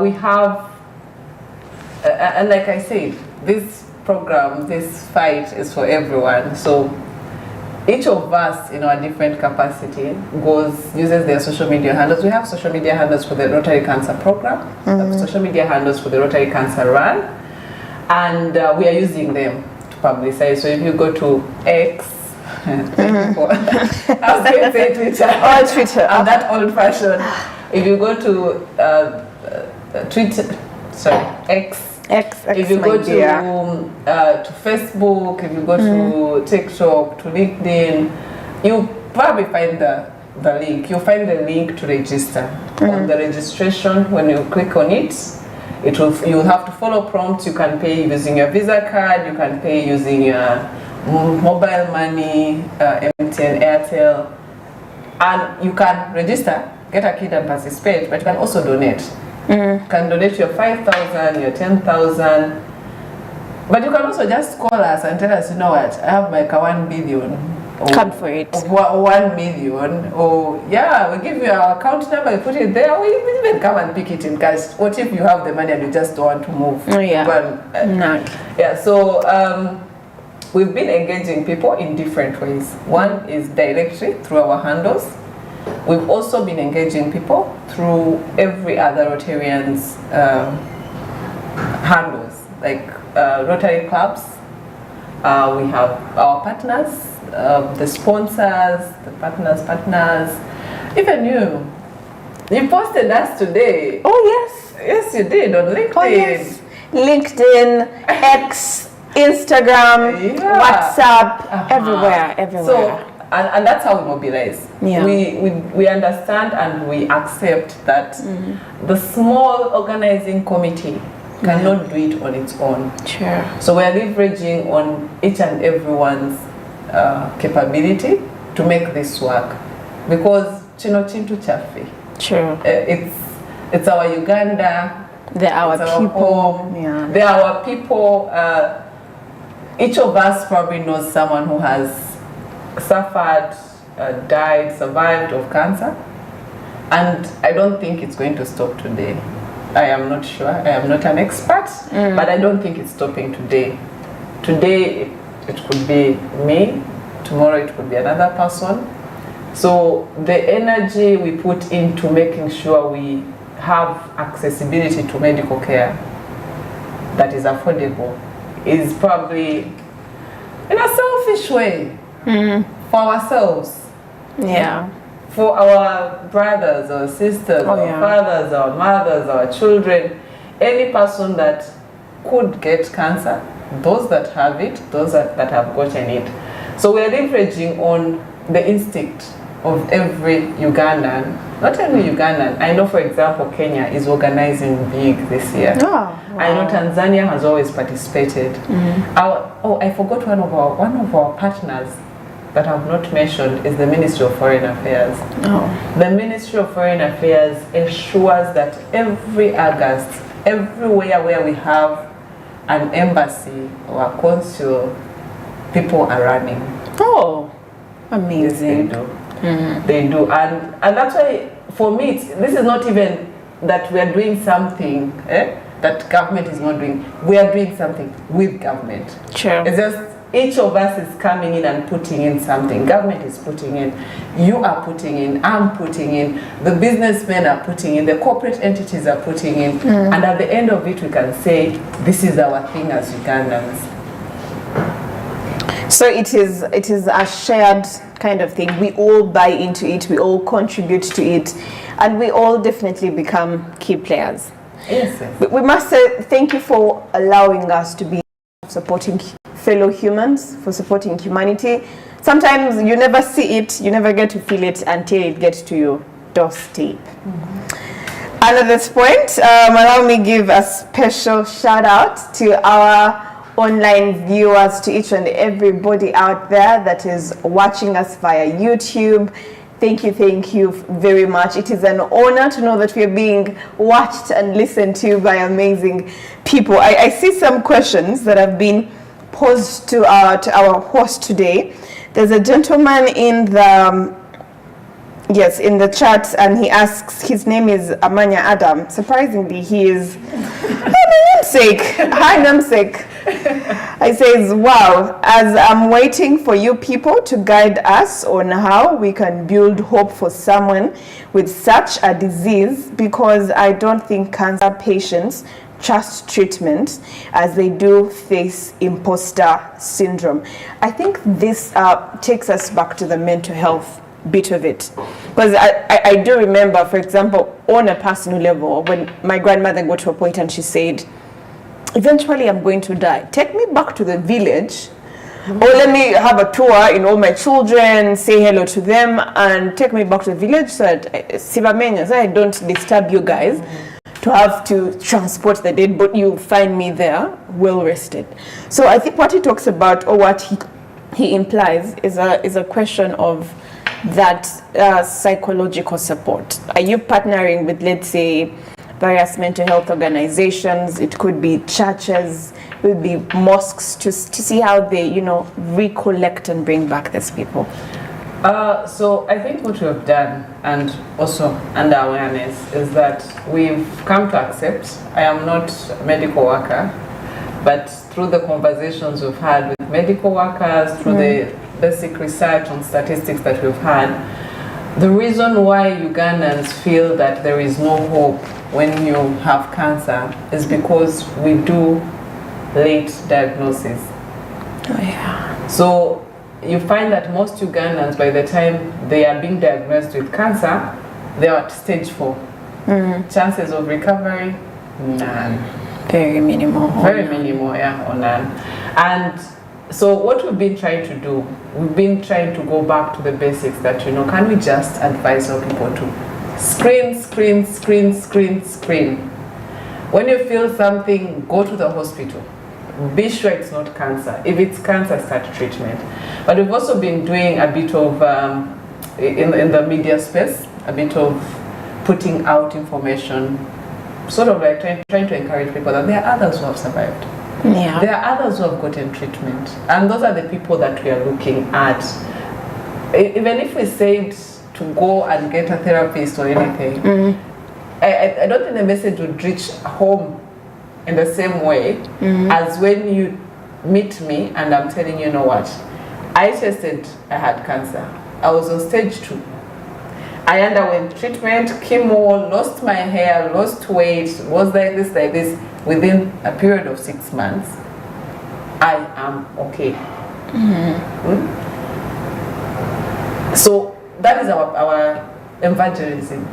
We have, and like I said, this program, this fight is for everyone. So each of us in our different capacity uses their social media handles. We have social media handles for the Rotary Cancer Program, we have social media handles for the Rotary Cancer Run, and we are using them to publicize. So if you go to X, Thank you for. I was going to say Twitter. Oh, Twitter. I'm that old-fashioned. If you go to Twitter, sorry, X. If you go to Facebook, if you go to TikTok, to LinkedIn, you probably find the link. You'll find the link to register. On the registration, when you click on it, you'll have to follow prompts. You can pay using your Visa card, you can pay using your mobile money, MTN, Airtel, and you can register, get a kid and participate, but you can also donate. You can donate your 5,000, your 10,000, but you can also just call us and tell us, you know what, I have like a 1 billion. Come for it. 1 million, or yeah, we give you our account number, you put it there, we even come and pick it in cash. What if you have the money and you just don't want to move? Oh, yeah. But, No. Yeah, so we've been engaging people in different ways. One is directly through our handles. We've also been engaging people through every other Rotarian's handles, like Rotary clubs. We have our partners, the sponsors, the partners, even you. You posted us today. Oh, yes. Yes, you did on LinkedIn. Oh, yes. LinkedIn, X, Instagram, WhatsApp, everywhere. So, and that's how we mobilize. Yeah. We understand and we accept that the small organizing committee cannot do it on its own. Sure. So we are leveraging on each and everyone's capability to make this work, because chino chintu chafe. Sure. It's our Uganda. They're our people. Home. Yeah. They're our people. Each of us probably knows someone who has suffered, died, survived of cancer, and I don't think it's going to stop today. I am not sure. I am not an expert, but I don't think it's stopping today. Today it could be me. Tomorrow it could be another person. So the energy we put into making sure we have accessibility to medical care that is affordable is probably in a selfish way for ourselves. Yeah. For our brothers or sisters, our fathers, our mothers, our children, any person that could get cancer, those that have it, those that have gotten it. So we're leveraging on the instinct of every Ugandan, not only Ugandan. I know, for example, Kenya is organizing big this year. Oh, wow. I know Tanzania has always participated. I forgot one of our partners that I've not mentioned is the Ministry of Foreign Affairs. Oh. The Ministry of Foreign Affairs ensures that every August, everywhere where we have an embassy or a consul, people are running. Oh, amazing. Yes, they do. They do. And that's why, for me, this is not even that we are doing something that government is not doing. We are doing something with government. Sure. It's just each of us is coming in and putting in something. Government is putting in, you are putting in, I'm putting in, the businessmen are putting in, the corporate entities are putting in, and at the end of it we can say, this is our thing as Ugandans. So it is a shared kind of thing. We all buy into it, we all contribute to it, and we all definitely become key players. Yes. We must say thank you for allowing us to be supporting fellow humans, for supporting humanity. Sometimes you never see it, you never get to feel it until it gets to your doorstep. And at this point, allow me give a special shout out to our online viewers, to each and everybody out there that is watching us via YouTube. Thank you very much. It is an honor to know that we are being watched and listened to by amazing people. I see some questions that have been posed to our host today. There's a gentleman in the chat, and he asks, his name is Amanya Adam. Surprisingly, he is namesake. Hi, namesake. I says, wow, as I'm waiting for you people to guide us on how we can build hope for someone with such a disease, because I don't think cancer patients trust treatment as they do face imposter syndrome. I think this takes us back to the mental health bit of it, because I do remember, for example, on a personal level, when my grandmother got to a point and she said, eventually I'm going to die, take me back to the village, or let me have a tour in all my children, say hello to them, and take me back to the village so that so I don't disturb you guys to have to transport the dead, but you find me there well rested. So I think what he talks about, or what he implies, is a question of that psychological support. Are you partnering with, let's say, various mental health organizations? It could be churches, it would be mosques, to see how they, you know, recollect and bring back these people. So I think what we have done, and also under awareness, is that we've come to accept, I am not a medical worker, but through the conversations we've had with medical workers, through the basic research on statistics that we've had, the reason why Ugandans feel that there is no hope when you have cancer is because we do late diagnosis. Oh yeah. So you find that most Ugandans, by the time they are being diagnosed with cancer, they are at stage 4. Chances of recovery, none. Very minimal. Very minimal, yeah, or none. And so what we've been trying to do, we've been trying to go back to the basics that, you know, can we just advise our people to screen. When you feel something, go to the hospital. Be sure it's not cancer. If it's cancer, start treatment. But we've also been doing a bit of, in the media space, a bit of putting out information, sort of like trying to encourage people that there are others who have survived. Yeah. There are others who have gotten treatment. And those are the people that we are looking at. Even if we said to go and get a therapist or anything, I don't think the message would reach home in the same way as when you meet me and I'm telling you, know what, I tested, I had cancer. I was on stage 2. I underwent treatment, chemo, lost my hair, lost weight, was like this. Within a period of 6 months, I am okay. So that is our evangelism.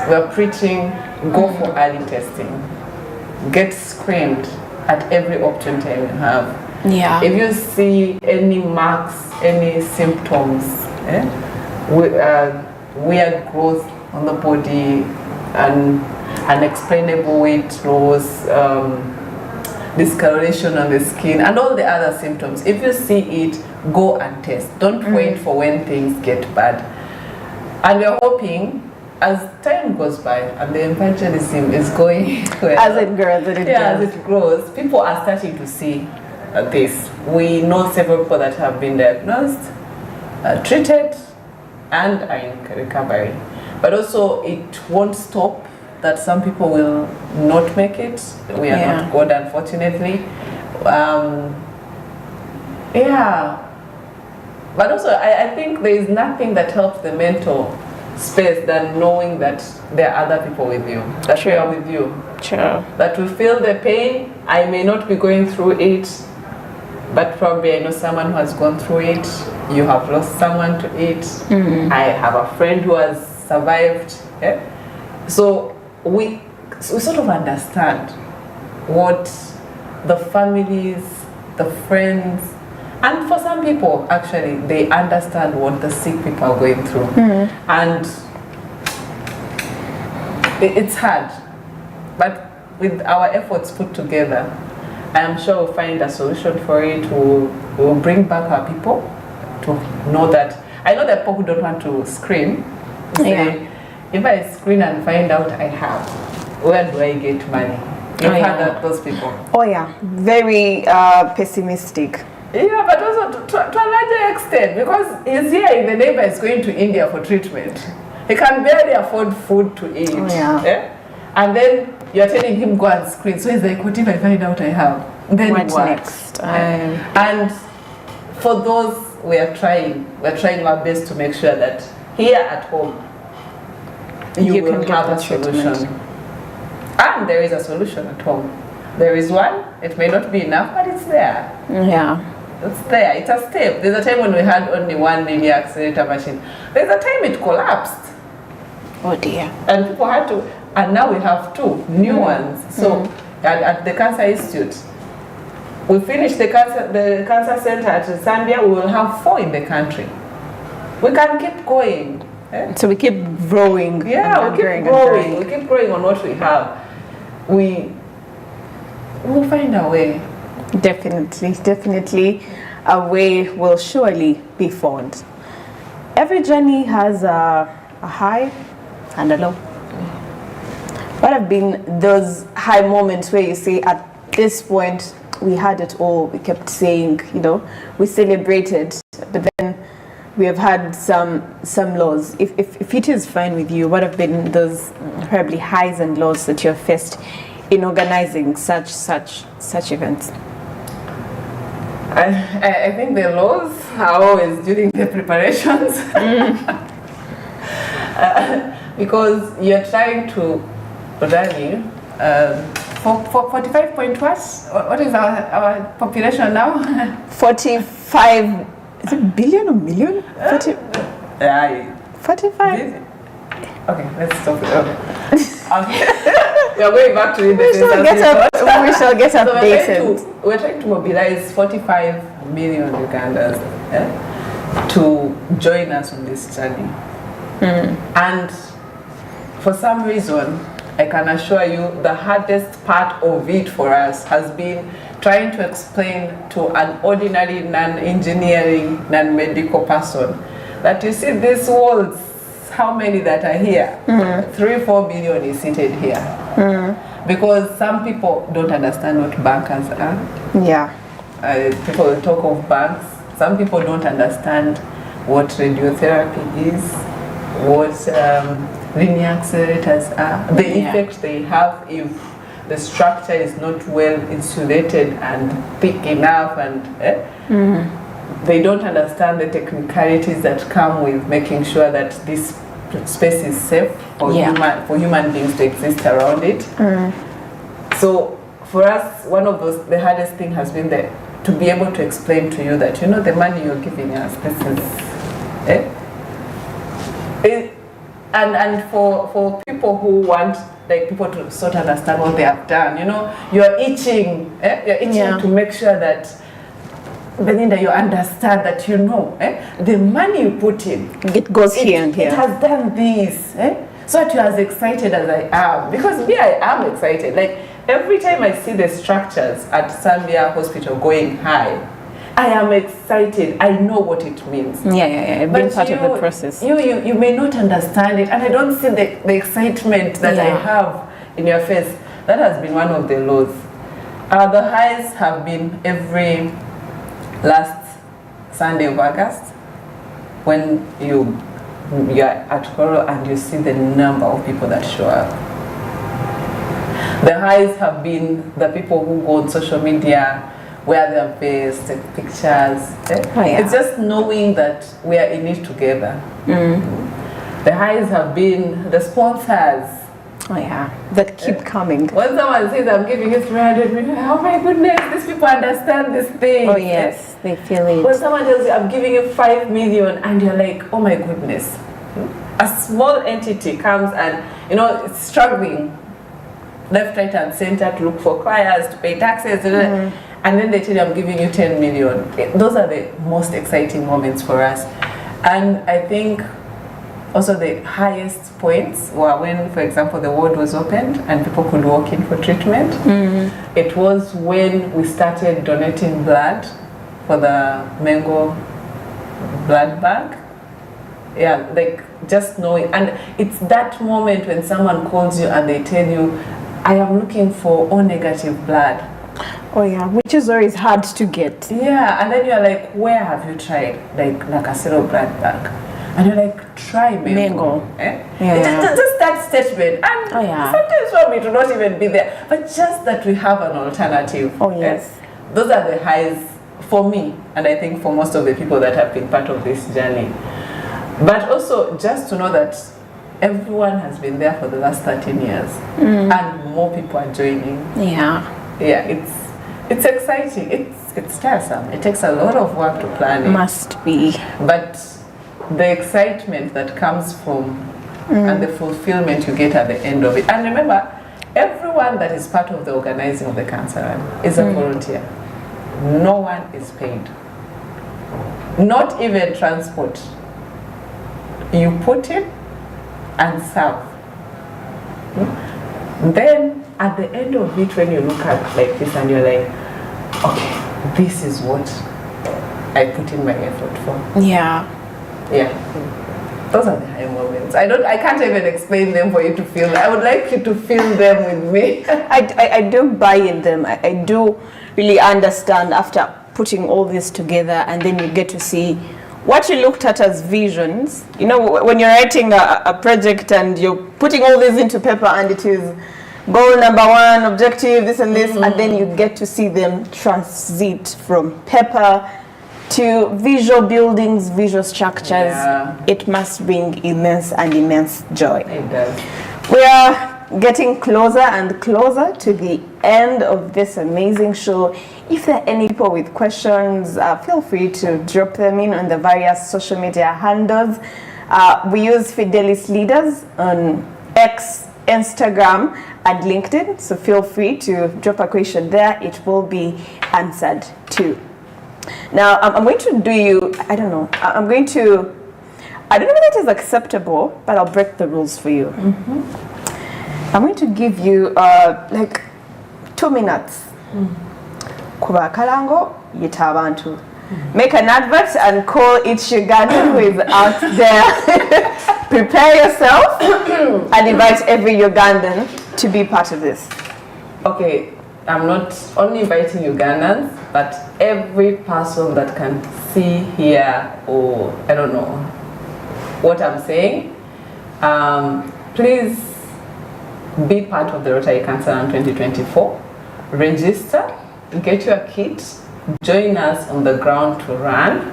We are preaching, go for early testing. Get screened at every opportunity you have. Yeah. If you see any marks, any symptoms, weird growth on the body, and unexplainable weight loss, discoloration on the skin, and all the other symptoms, if you see it, go and test. Don't wait for when things get bad. And we're hoping, as time goes by and the evangelism is going well, As it grows, people are starting to see this. We know several people that have been diagnosed, treated, and are in recovery. But also, it won't stop that some people will not make it. We are not God, unfortunately. But also, I think there is nothing that helps the mental space than knowing that there are other people with you, that we are with you. That we feel the pain. I may not be going through it, but probably I know someone who has gone through it. You have lost someone to it. I have a friend who has survived. So we sort of understand what the families, the friends, and for some people, actually, they understand what the sick people are going through. And it's hard. But with our efforts put together, I am sure we'll find a solution for it. We'll bring back our people to know that. I know that people who don't want to screen say, if I screen and find out I have, where do I get money? You've heard those people. Very pessimistic. Yeah, but also to a larger extent, because he's here in the neighbor is going to India for treatment. He can barely afford food to eat. And then you're telling him go and screen. So he's like, what if I find out I have? Then what next? And for those, we're trying our best to make sure that here at home, you will can have get a solution. And there is a solution at home. There is one, it may not be enough, but it's there. Yeah. It's there, it's a step. There's a time when we had only one linear accelerator machine. There's a time it collapsed. Oh dear. And people had to, and now we have two new ones. So at the Cancer Institute, we finished the cancer center at Zambia, we will have 4 in the country. We can keep going. So we keep growing. Yeah, we keep growing. We keep growing on what we have. We will find a way. Definitely a way will surely be found. Every journey has a high and a low. What have been those high moments where you say, at this point we had it all, we kept saying, you know, we celebrated, but then we have had some lows. If it is fine with you, what have been those probably highs and lows that you have faced in organizing such events? I think the lows are always during the preparations. Because you're trying to rally 45 point what is our population now? 45, is it billion or million? 40, 45? Okay, let's stop it. Okay. We are going back to the we shall get updated. We're trying to mobilize 45 million Ugandans to join us on this journey. And for some reason, I can assure you the hardest part of it for us has been trying to explain to an ordinary non-engineering, non-medical person that you see these walls, how many that are here? 3-4 billion is seated here. Because some people don't understand what bankers are. Yeah. People talk of banks. Some people don't understand what radiotherapy is, what linear accelerators are, the effect they have if the structure is not well insulated and thick enough, and they don't understand the technicalities that come with making sure that this space is safe for human beings to exist around it. So for us, one of the hardest thing has been to be able to explain to you that, you know, the money you're giving us, this is and for people who want, like, people to sort of understand what they have done, you know, you're itching to make sure that Belinda, you understand that, you know, the money you put in, it goes here and here. It has done this, so that you're as excited as I am. Because me, I am excited. Like, every time I see the structures at Zambia Hospital going high, I am excited. I know what it means. Yeah. Being part of the process. You may not understand it, and I don't see the excitement that I have in your face. That has been one of the lows. The highs have been every last Sunday of August, when you're at Koro and you see the number of people that show up. The highs have been the people who go on social media, wear their best, take pictures. It's just knowing that we are in it together. The highs have been the sponsors. That keep coming. When someone says, I'm giving you 300 million, oh my goodness, these people understand this thing. Oh yes, they feel it. When someone tells you, I'm giving you 5 million, and you're like, oh my goodness. A small entity comes and, you know, it's struggling left, right, and center to look for clients, to pay taxes, and then they tell you, I'm giving you 10 million. Those are the most exciting moments for us. And I think also the highest points were when, for example, the ward was opened and people could walk in for treatment. It was when we started donating blood for the Mengo blood bank. Yeah, like, just knowing. And it's that moment when someone calls you and they tell you, I am looking for O negative blood. Oh yeah, which is always hard to get. Yeah, and then you're like, where have you tried? Like a Cero blood bank. And you're like, try Mengo. Just that statement. And sometimes we do not even be there. But just that we have an alternative. Oh yes. Those are the highs for me, and I think for most of the people that have been part of this journey. But also just to know that everyone has been there for the last 13 years, and more people are joining. Yeah. Yeah, it's exciting. It's tiresome. It takes a lot of work to plan it. Must be. But the excitement that comes from and the fulfillment you get at the end of it. And remember, everyone that is part of the organizing of the cancer run is a volunteer. No one is paid. Not even transport. You put in and serve. Then at the end of it, when you look at like this and you're like, okay, this is what I put in my effort for. Yeah. Yeah. Those are the high moments. I can't even explain them for you to feel. I would like you to feel them with me. I do buy in them. I do really understand after putting all this together, and then you get to see what you looked at as visions. You know, when you're writing a project and you're putting all this into paper and it is goal number 1, objective, this and this, and then you get to see them transit from paper to visual buildings, visual structures. Yeah. It must bring immense joy. It does. We are getting closer and closer to the end of this amazing show. If there are any people with questions, feel free to drop them in on the various social media handles. We use Fidelis Leaders on X, Instagram, and LinkedIn, so feel free to drop a question there. It will be answered too. Now, I'm going to do you, I don't know whether it is acceptable, but I'll break the rules for you. I'm going to give you like 2 minutes. Kuba kalango yita abantu. Make an advert and call each Ugandan who is out there. Prepare yourself and invite every Ugandan to be part of this. Okay, I'm not only inviting Ugandans, but every person that can see, hear, or I don't know what I'm saying. Please be part of the Rotary Cancer Run 2024. Register, get your kit, join us on the ground to run,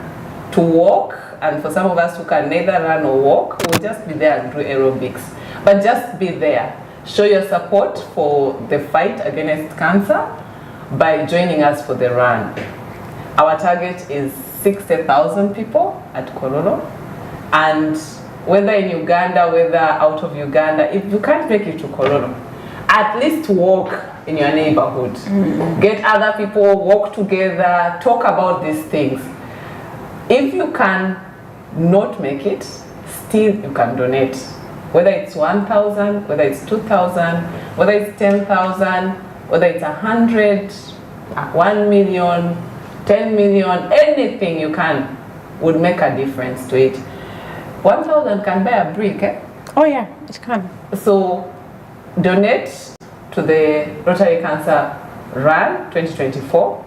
to walk, and for some of us who can neither run or walk, we'll just be there and do aerobics. But just be there. Show your support for the fight against cancer by joining us for the run. Our target is 60,000 people at Kololo, and whether in Uganda, whether out of Uganda, if you can't make it to Kololo, at least walk in your neighborhood. Get other people, walk together, talk about these things. If you can not make it, still you can donate. Whether it's 1,000, whether it's 2,000, whether it's 10,000, whether it's 100, 1 million, 10 million, anything you can would make a difference to it. 1,000 can buy a brick, eh? Oh yeah, it can. So donate to the Rotary Cancer Run 2024.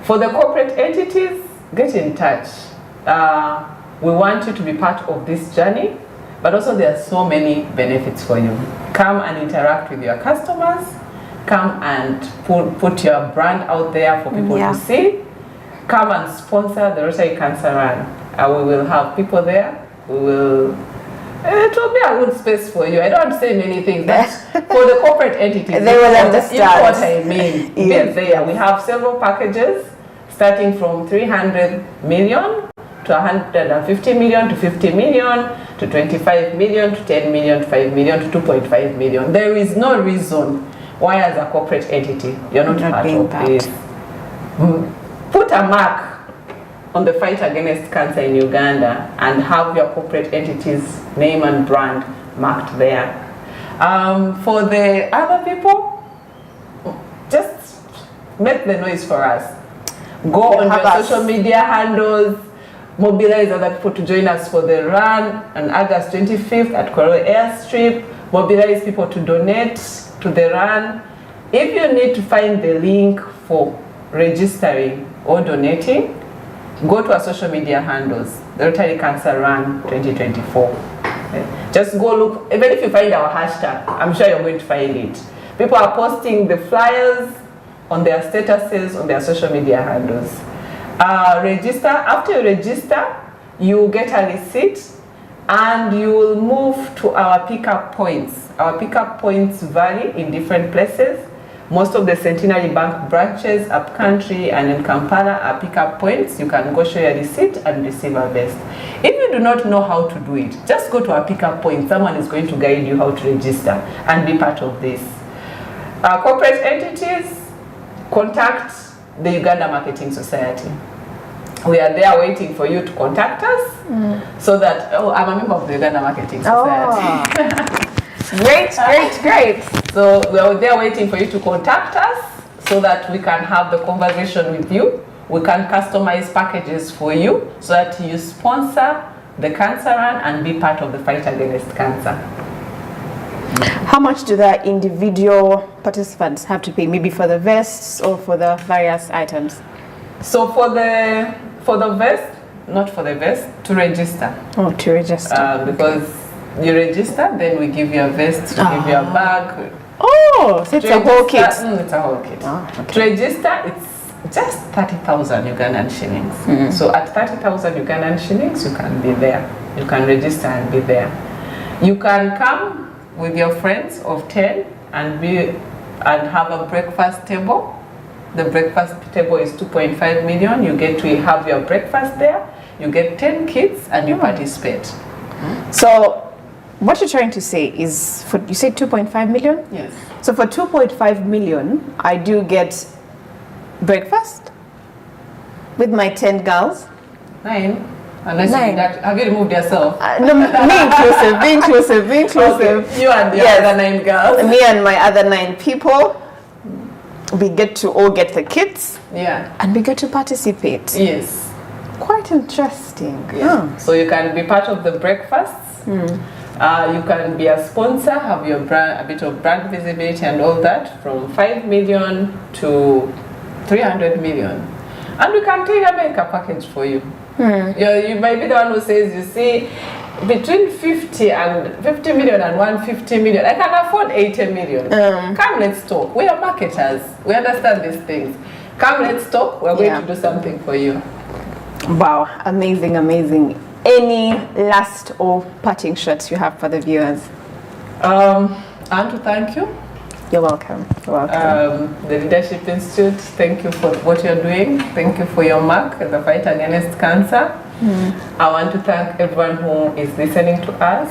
For the corporate entities, get in touch. We want you to be part of this journey, but also there are so many benefits for you. Come and interact with your customers. Come and put your brand out there for people to see. Come and sponsor the Rotary Cancer Run. We will have people there. It will be a good space for you. I don't want to say many things, but for the corporate entities, they will understand. You know what I mean. Yes. Be there. We have several packages starting from 300 million to 150 million to 50 million to 25 million to 10 million to 5 million to 2.5 million. There is no reason why as a corporate entity you're not part of this. Put a mark on the fight against cancer in Uganda and have your corporate entity's name and brand marked there. For the other people, just make the noise for us. Go on your social media handles, mobilize other people to join us for the run on August 25th at Kololo Airstrip, mobilize people to donate to the run. If you need to find the link for registering or donating, go to our social media handles, the Rotary Cancer Run 2024. Okay. Just go look, even if you find our hashtag, I'm sure you're going to find it. People are posting the flyers on their statuses, on their social media handles. Register. After you register, you get a receipt and you will move to our pickup points. Our pickup points vary in different places. Most of the Centenary Bank branches up country and in Kampala are pickup points. You can go show your receipt and receive a vest. If you do not know how to do it, just go to a pickup point. Someone is going to guide you how to register and be part of this. Corporate entities, contact the Uganda Marketing Society. We are there waiting for you to contact us so that, I'm a member of the Uganda Marketing Society. Great. So we are there waiting for you to contact us so that we can have the conversation with you. We can customize packages for you so that you sponsor the cancer run and be part of the fight against cancer. How much do the individual participants have to pay, maybe for the vests or for the various items? So for the vest, not for the vest, to register. Oh, to register. Because you register, then we give you a vest, we give you a bag. Oh, so it's a whole kit. It's a whole kit. Oh, okay. To register, it's just 30,000 Ugandan shillings. So at 30,000 Ugandan shillings, you can be there. You can register and be there. You can come with your friends of 10 and have a breakfast table. The breakfast table is 2.5 million. You get to have your breakfast there. You get 10 kids and you participate. So what you're trying to say is, you said 2.5 million? Yes. So for 2.5 million, I do get breakfast with my 10 girls. 9. Unless 9. Have you removed yourself? No, me inclusive. Okay. You and the other 9 girls. Me and my other 9 people. We get to all get the kits. Yeah. And we get to participate. Yes. Quite interesting. Yeah. So you can be part of the breakfasts. You can be a sponsor, have your brand, a bit of brand visibility and all that, from 5 million to 300 million. And we can tailor-make a package for you. You might be the one who says, you see, between 50 million and 150 million, I can afford 80 million. Come, let's talk. We are marketers. We understand these things. Come, let's talk. We're going to do something for you. Wow, amazing. Any last or parting shots you have for the viewers? I want to thank you. You're welcome. The Leadership Institute, thank you for what you're doing. Thank you for your mark in the fight against cancer. I want to thank everyone who is listening to us,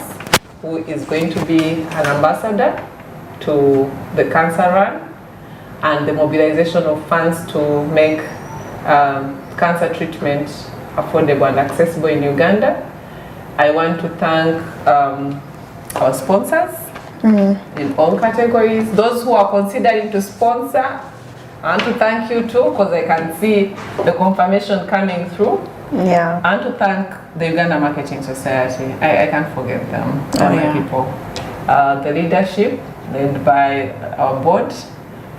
who is going to be an ambassador to the cancer run and the mobilization of funds to make cancer treatment affordable and accessible in Uganda. I want to thank our sponsors in all categories. Those who are considering to sponsor, I want to thank you too, because I can see the confirmation coming through. Yeah. I want to thank the Uganda Marketing Society. I can't forget them, people. The leadership, led by our board,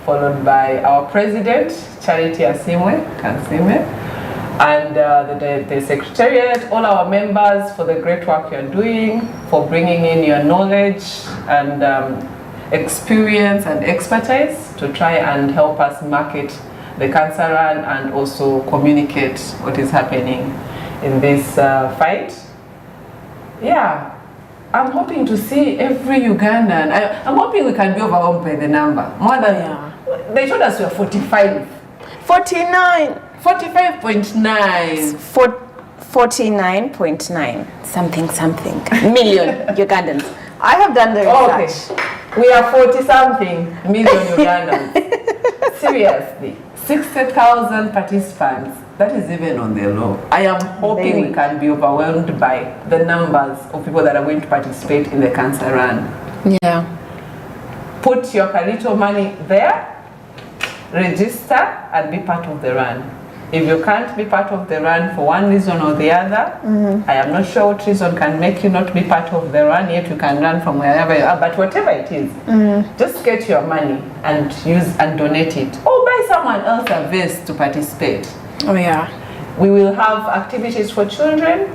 followed by our president, Charity Kansime, and the secretariat, all our members for the great work you're doing, for bringing in your knowledge and experience and expertise to try and help us market the cancer run and also communicate what is happening in this fight. Yeah, I'm hoping to see every Ugandan. I'm hoping we can be overwhelmed by the number. More than, they told us we are 45. 49. 45.9. 49.9 something million Ugandans. I have done the research. Okay. We are 40-something million Ugandans. Seriously, 60,000 participants. That is even on the low. I am hoping we can be overwhelmed by the numbers of people that are going to participate in the cancer run. Yeah. Put your little money there, register, and be part of the run. If you can't be part of the run for one reason or the other, I am not sure what reason can make you not be part of the run, yet you can run from wherever you are, but whatever it is, just get your money and use and donate it. Or buy someone else a vest to participate. Oh yeah. We will have activities for children.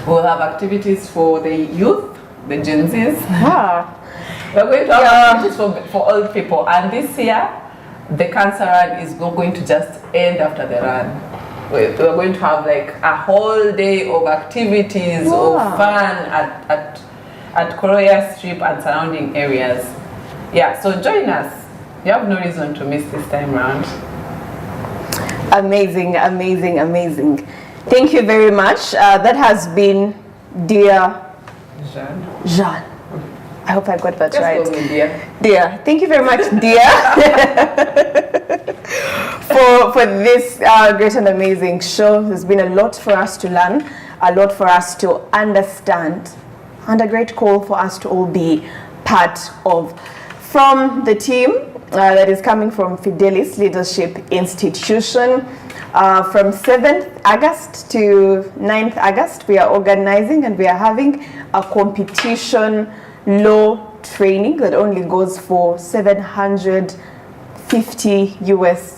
We will have activities for the youth, the Gen Zs. We're going to have activities for old people. And this year, the cancer run is not going to just end after the run. we're going to have like a whole day of activities, of fun at Koroya Strip and surrounding areas. Yeah, so join us. You have no reason to miss this time round. Amazing, amazing, amazing. Thank you very much. That has been dear Jean. I hope I got that Just right. call me dear. Dear. Thank you very much, dear, for this great and amazing show. There's been a lot for us to learn, a lot for us to understand, and a great call for us to all be part of. From the team that is coming from Fidelis Leadership Institution, from 7th August to 9th August, we are organizing and we are having a competition law training that only goes for $750 US.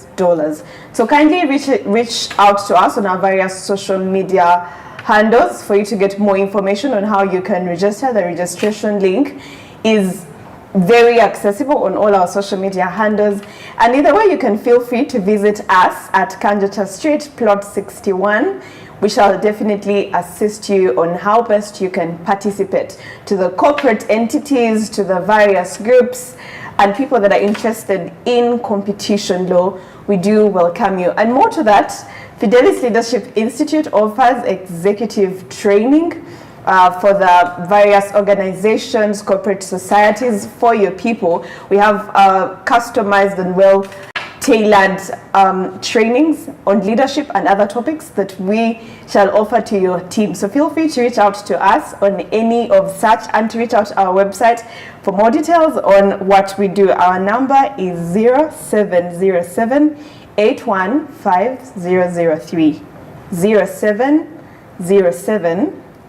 So kindly reach out to us on our various social media handles for you to get more information on how you can register. The registration link is very accessible on all our social media handles, and either way you can feel free to visit us at Kanjata Street, plot 61. We shall definitely assist you on how best you can participate. To the corporate entities, to the various groups and people that are interested in competition law, we do welcome you. And more to that, Fidelis Leadership Institute offers executive training for the various organizations, corporate societies, for your people. We have customized and well-tailored trainings on leadership and other topics that we shall offer to your team. So feel free to reach out to us on any of such and to reach out to our website for more details on what we do. Our number is 0707 815003. 0707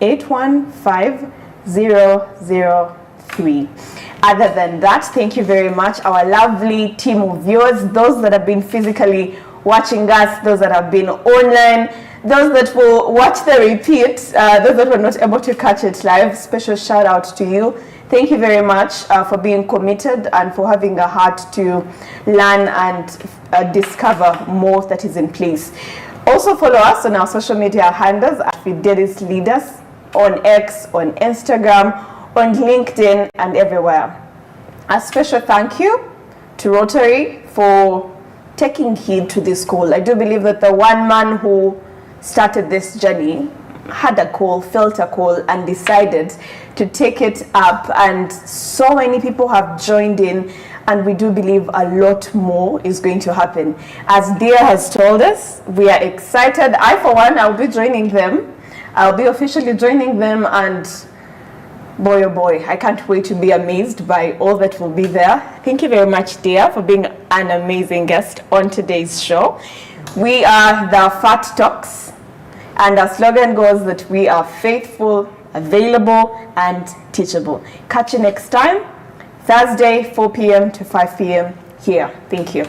815003. Other than that, thank you very much, our lovely team of viewers, those that have been physically watching us, those that have been online, those that will watch the repeat, those that were not able to catch it live. Special shout out to you. Thank you very much for being committed and for having a heart to learn and discover more that is in place. Also follow us on our social media handles at Fidelis Leaders, on X, on Instagram, on LinkedIn, and everywhere. A special thank you to Rotary for taking heed to this call. I do believe that the one man who started this journey had a call, felt a call, and decided to take it up, and so many people have joined in, and we do believe a lot more is going to happen. As Dia has told us, we are excited. I, for one, I'll be joining them. I'll be officially joining them, and boy, oh boy, I can't wait to be amazed by all that will be there. Thank you very much, Dia, for being an amazing guest on today's show. We are the Fat Talks, and our slogan goes that we are faithful, available, and teachable. Catch you next time, Thursday, 4 p.m. to 5 p.m. here. Thank you.